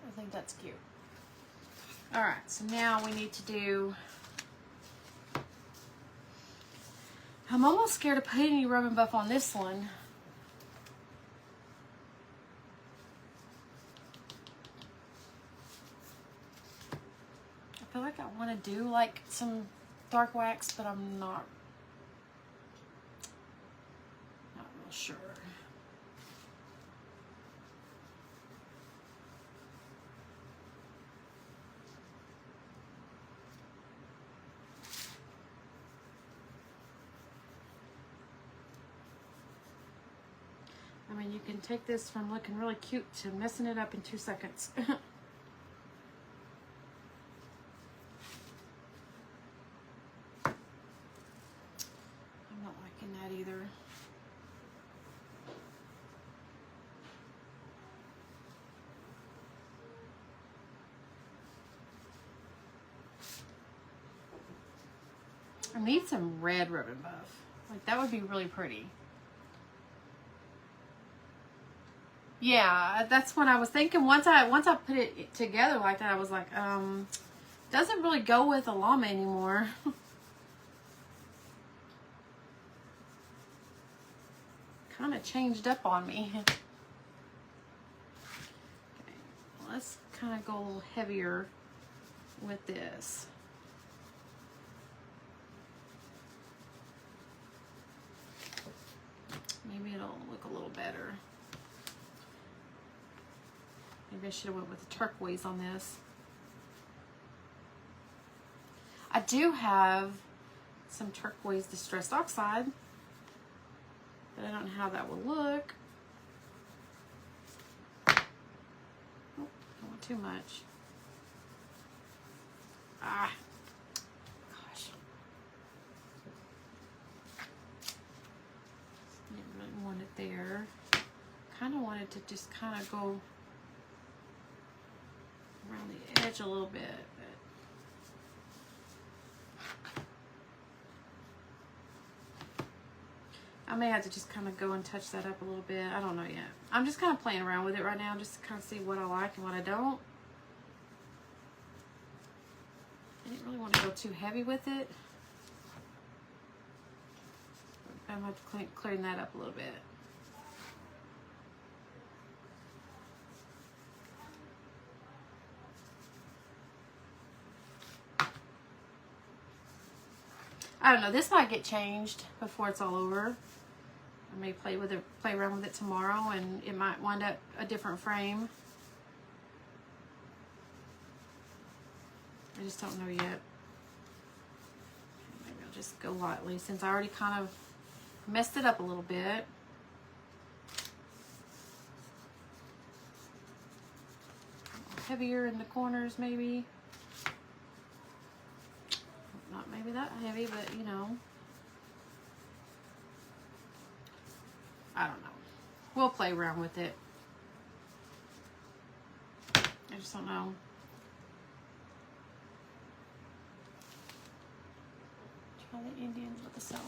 I think that's cute. All right, so now we need to do, I'm almost scared to put any rub and buff on this one. I feel like I want to do like some dark wax, but I'm not real sure. I mean, you can take this from looking really cute to messing it up in 2 seconds. I'm not liking that either. I need some red rub and buff. Like, that would be really pretty. Yeah, that's what I was thinking. Once I put it together like that, I was like, doesn't really go with a llama anymore. Kind of changed up on me. Okay, let's kind of go a little heavier with this. Maybe it'll look a little better. Maybe I should have went with the turquoise on this. I do have some turquoise distressed oxide, but I don't know how that will look. Oh, don't want too much. Ah, gosh. Didn't really want it there. Kind of wanted to just kind of go around the edge a little bit, but I may have to just kind of go and touch that up a little bit. I don't know yet. I'm just kind of playing around with it right now just to kind of see what I like and what I don't. I didn't really want to go too heavy with it. I'm going to have to clean that up a little bit. I don't know, this might get changed before it's all over. I may play around with it tomorrow, and it might wind up a different frame. I just don't know yet. Maybe I'll just go lightly since I already kind of messed it up a little bit. Heavier in the corners maybe. Not maybe that heavy, but you know. I don't know. We'll play around with it. I just don't know. Try the Indians with the salmon.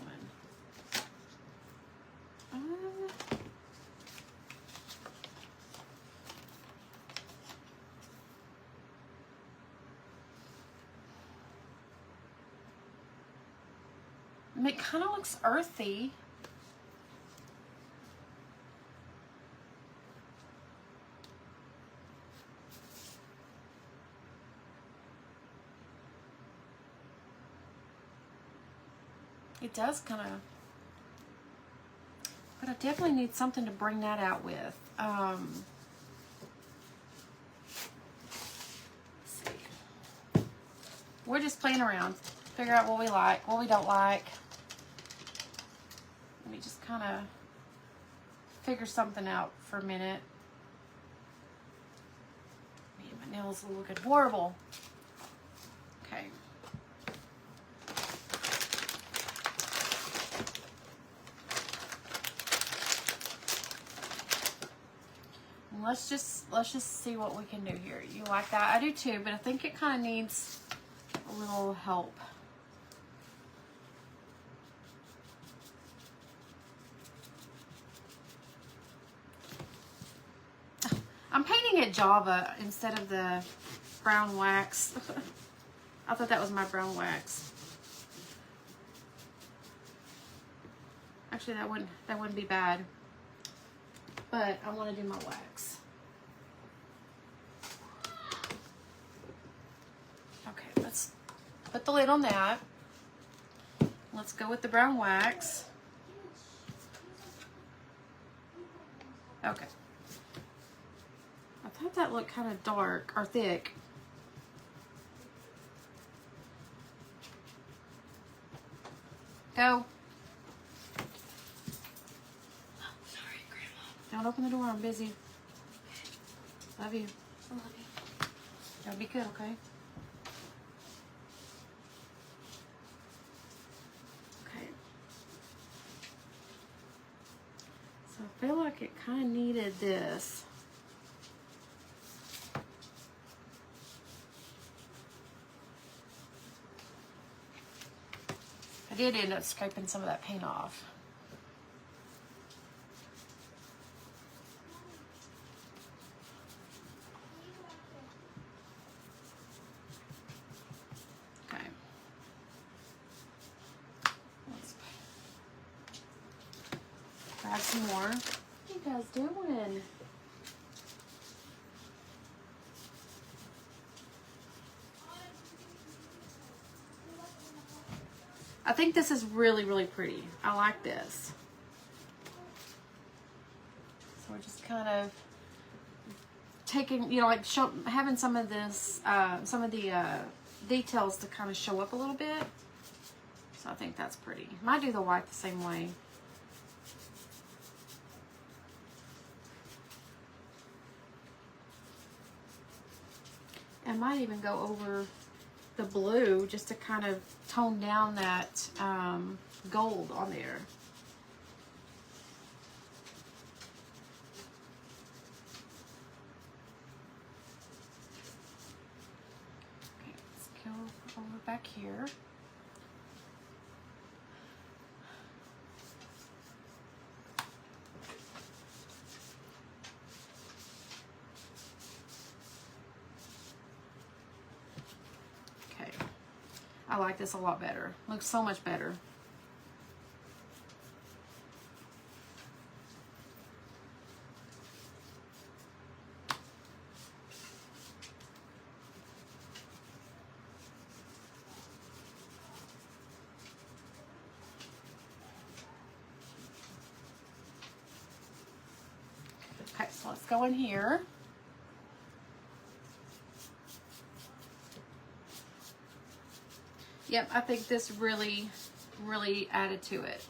It kind of looks earthy. It does kind of, but I definitely need something to bring that out with. Let's see. We're just playing around, figure out what we like, what we don't like. Let me just kind of figure something out for a minute. Man, my nails are looking horrible. Okay. Let's just see what we can do here. You like that? I do too, but I think it kind of needs a little help. looking at Java instead of the brown wax. I thought that was my brown wax. Actually, that wouldn't be bad. But I want to do my wax. Okay, let's put the lid on that. Let's go with the brown wax. Okay. I thought that looked kind of dark or thick. Go. Oh, sorry, Grandma. Don't open the door. I'm busy. Love you. I love you. Gotta be good, okay? Okay. So I feel like it kind of needed this. I did end up scraping some of that paint off. Okay. Let's grab some more. What are you guys doing? I think this is really, really pretty. I like this. So we're just kind of taking, you know, like having some of this, some of the details to kind of show up a little bit. So I think that's pretty. Might do the white the same way. I might even go over the blue just to kind of tone down that gold on there. Okay, let's go over back here. I like this a lot better. Looks so much better. Okay, so let's go in here. Yep, I think this really, really added to it.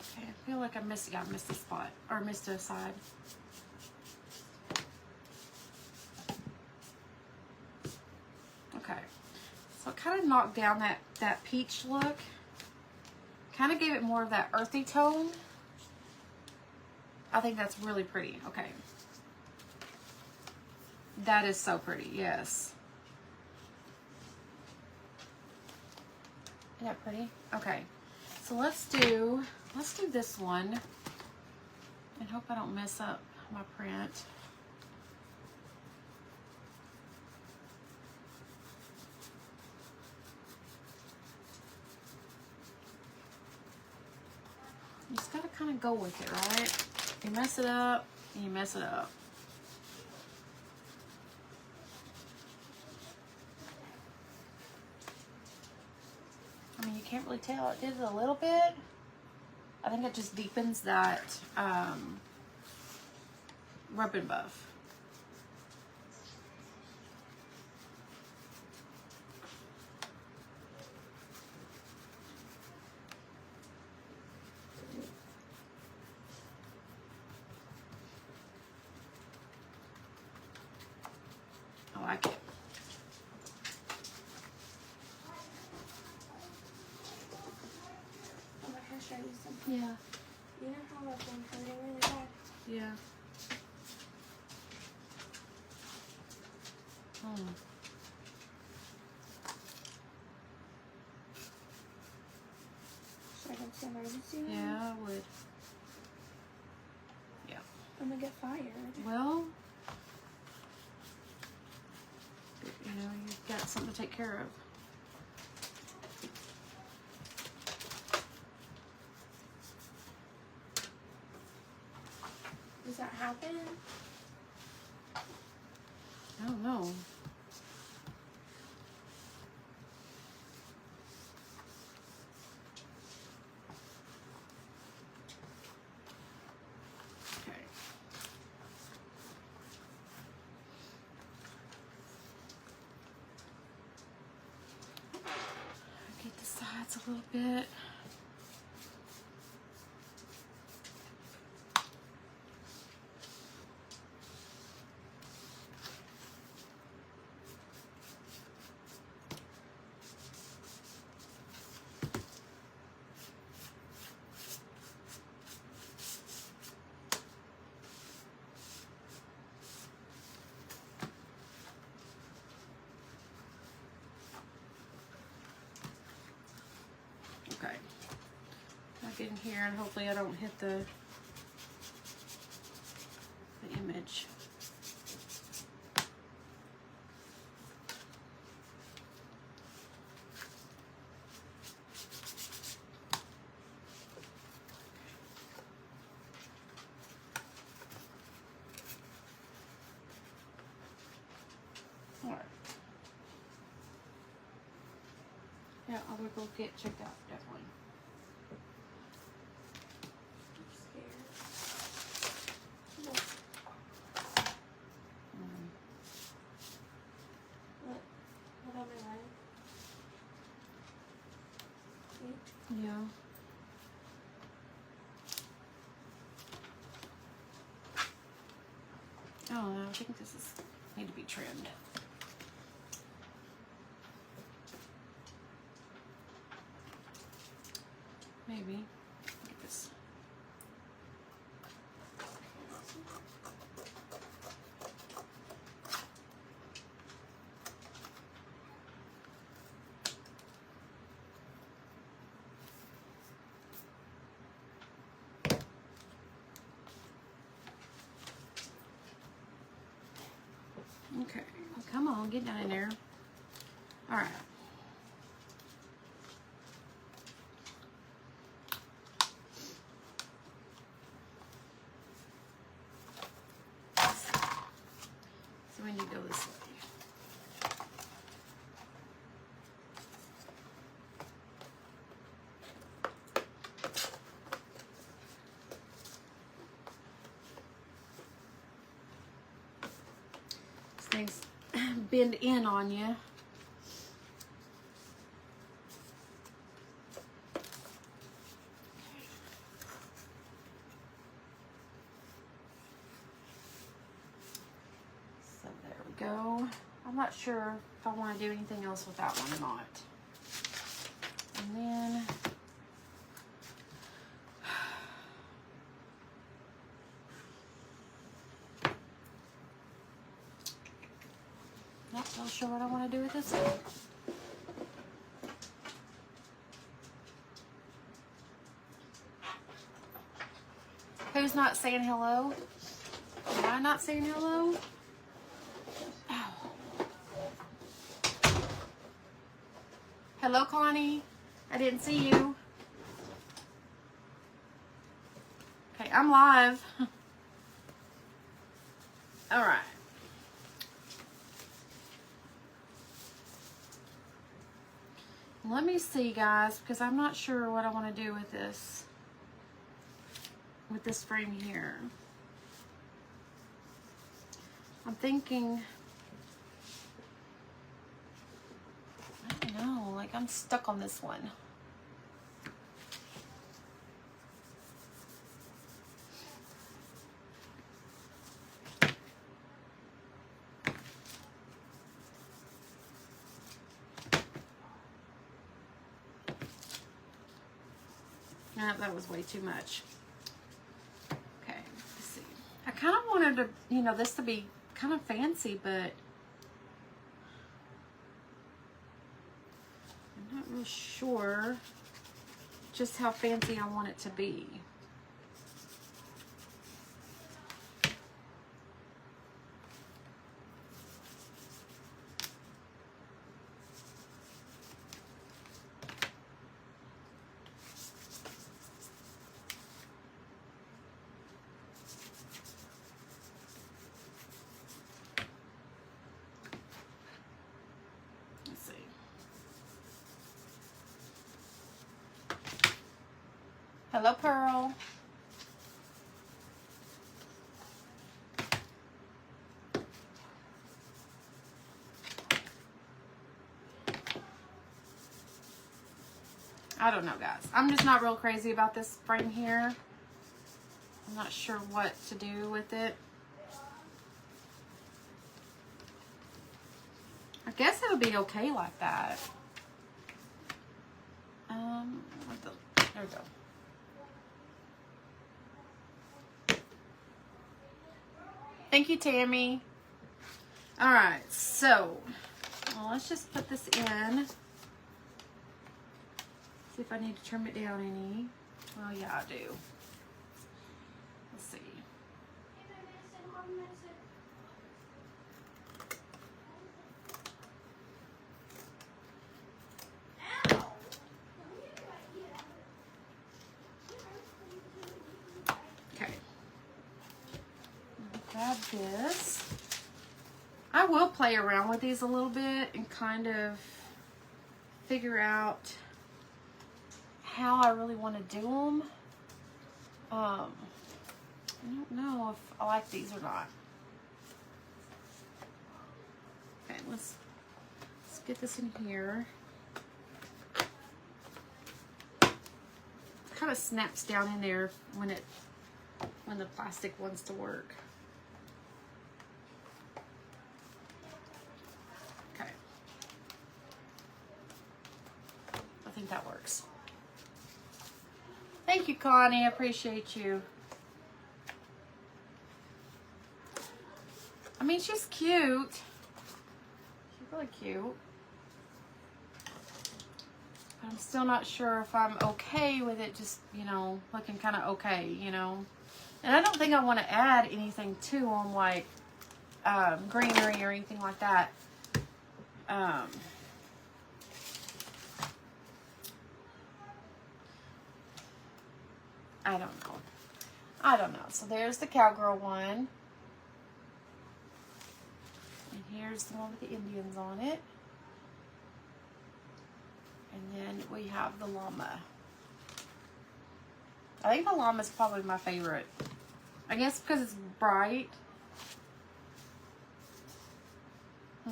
Okay, I feel like I missed a spot, or missed a side. Okay, so it kind of knocked down that peach look. Kind of gave it more of that earthy tone. I think that's really pretty. Okay. That is so pretty, yes. Isn't that pretty? Okay. So let's do this one. And hope I don't mess up my print. You just gotta kind of go with it, right? You mess it up, and you mess it up. I mean, you can't really tell. It did it a little bit. I think it just deepens that rub and buff. I like it. I'm gonna show you something. Yeah. You know how I've been hurting really bad? Yeah. emergency room? Yeah, I would. Yeah. I'm gonna get fired. Well, you know, you've got something to take care of. Does that happen? I don't know. Okay. Get the sides a little bit. Okay. I'll get in here and hopefully I don't hit the image. All right. Yeah, I will go get checked out, definitely. I'm scared. What on my leg? See? Yeah. Oh, no, I think this is need to be trimmed. Maybe. Get this. Okay, well, come on, get down in there. All right. So we need to go this way. Things bend in on you. So there we go. I'm not sure if I want to do anything else with that one or not. And then not so sure what I want to do with this one. Who's not saying hello? Am I not saying hello? Ow. Hello, Connie. I didn't see you. Okay, I'm live. All right. Let me see, guys, because I'm not sure what I want to do with this frame here. I'm thinking, I don't know, like I'm stuck on this one. Nah, that was way too much. Okay, let's see. I kind of wanted to, you know, this to be kind of fancy, but I'm not real sure just how fancy I want it to be. Let's see. Hello, Pearl. I don't know, guys. I'm just not real crazy about this frame here. I'm not sure what to do with it. I guess it'll be okay like that. There we go. Thank you, Tammy. All right, so let's just put this in. See if I need to trim it down any. Oh yeah, I do. Let's see. Okay. Grab this. I will play around with these a little bit and kind of figure out how I really want to do them. I don't know if I like these or not. Okay, let's get this in here. Kind of snaps down in there when the plastic wants to work. Okay. I think that works. Thank you, Connie. I appreciate you. I mean, she's cute. She's really cute. But I'm still not sure if I'm okay with it just, you know, looking kind of okay, you know. And I don't think I want to add anything to them, like greenery or anything like that. I don't know. I don't know. So there's the cowgirl one. And here's the one with the Indians on it. And then we have the llama. I think the llama is probably my favorite. I guess because it's bright. I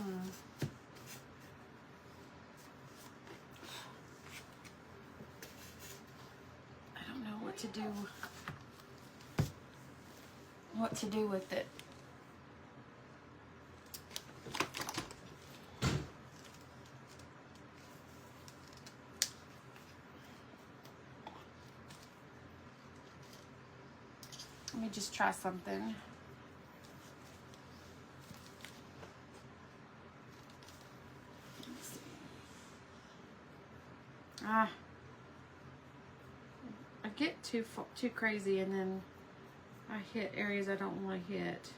don't know what to do. What to do with it. Let me just try something. Let's see. I get too crazy and then I hit areas I don't want to hit.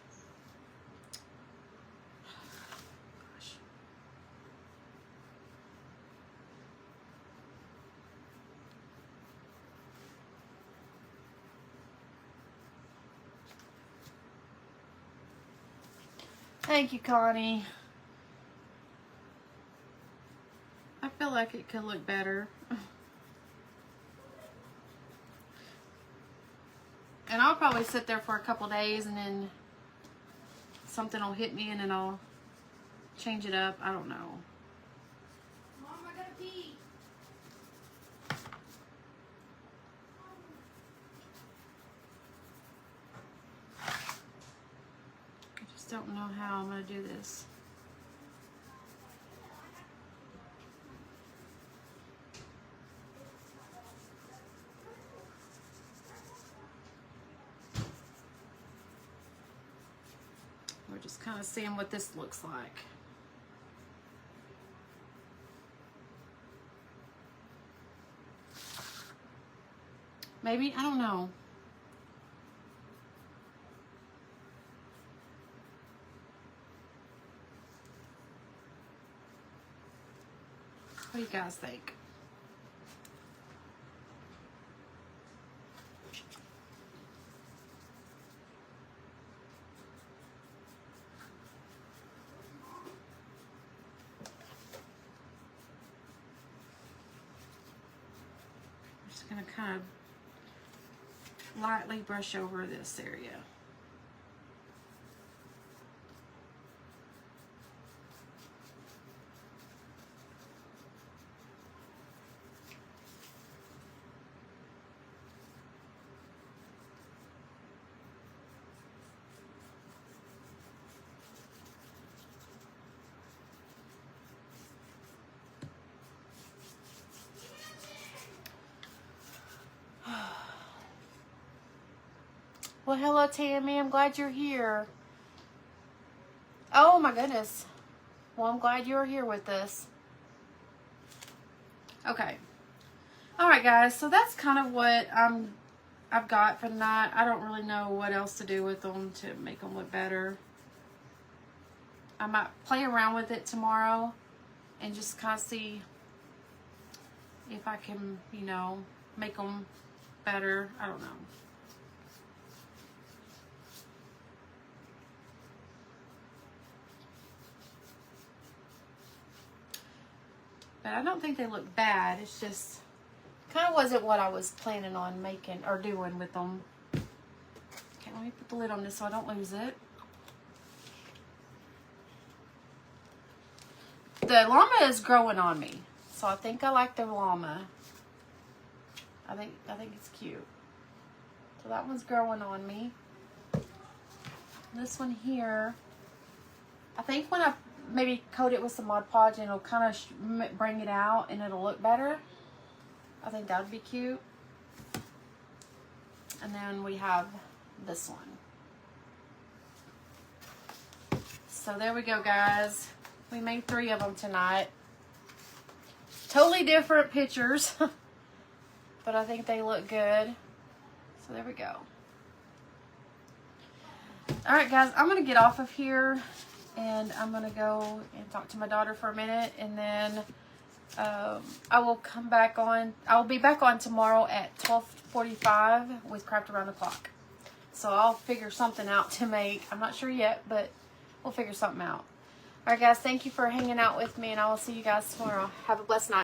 Gosh. Thank you, Connie. I feel like it could look better. And I'll probably sit there for a couple days and then something will hit me and then I'll change it up. I don't know. Mom, I gotta pee. I just don't know how I'm going to do this. We're just kind of seeing what this looks like. Maybe, I don't know. What do you guys think? I'm just going to kind of lightly brush over this area. Well, hello, Tammy. I'm glad you're here. Oh, my goodness. Well, I'm glad you're here with us. Okay. All right, guys. So that's kind of what I've got for the night. I don't really know what else to do with them to make them look better. I might play around with it tomorrow and just kind of see if I can, you know, make them better. I don't know. But I don't think they look bad. It's just kind of wasn't what I was planning on making or doing with them. Okay, let me put the lid on this so I don't lose it. The llama is growing on me, so I think I like the llama. I think it's cute. So that one's growing on me. This one here, I think when I maybe coat it with some Mod Podge and it'll kind of bring it out and it'll look better. I think that would be cute. And then we have this one. So there we go, guys. We made 3 of them tonight. Totally different pictures, but I think they look good. So there we go. All right, guys, I'm going to get off of here. And I'm going to go and talk to my daughter for a minute. And then I will come back on. I'll be back on tomorrow at 12:45 with Craft Around the Clock. So I'll figure something out to make. I'm not sure yet, but we'll figure something out. All right, guys, thank you for hanging out with me. And I will see you guys tomorrow. Have a blessed night.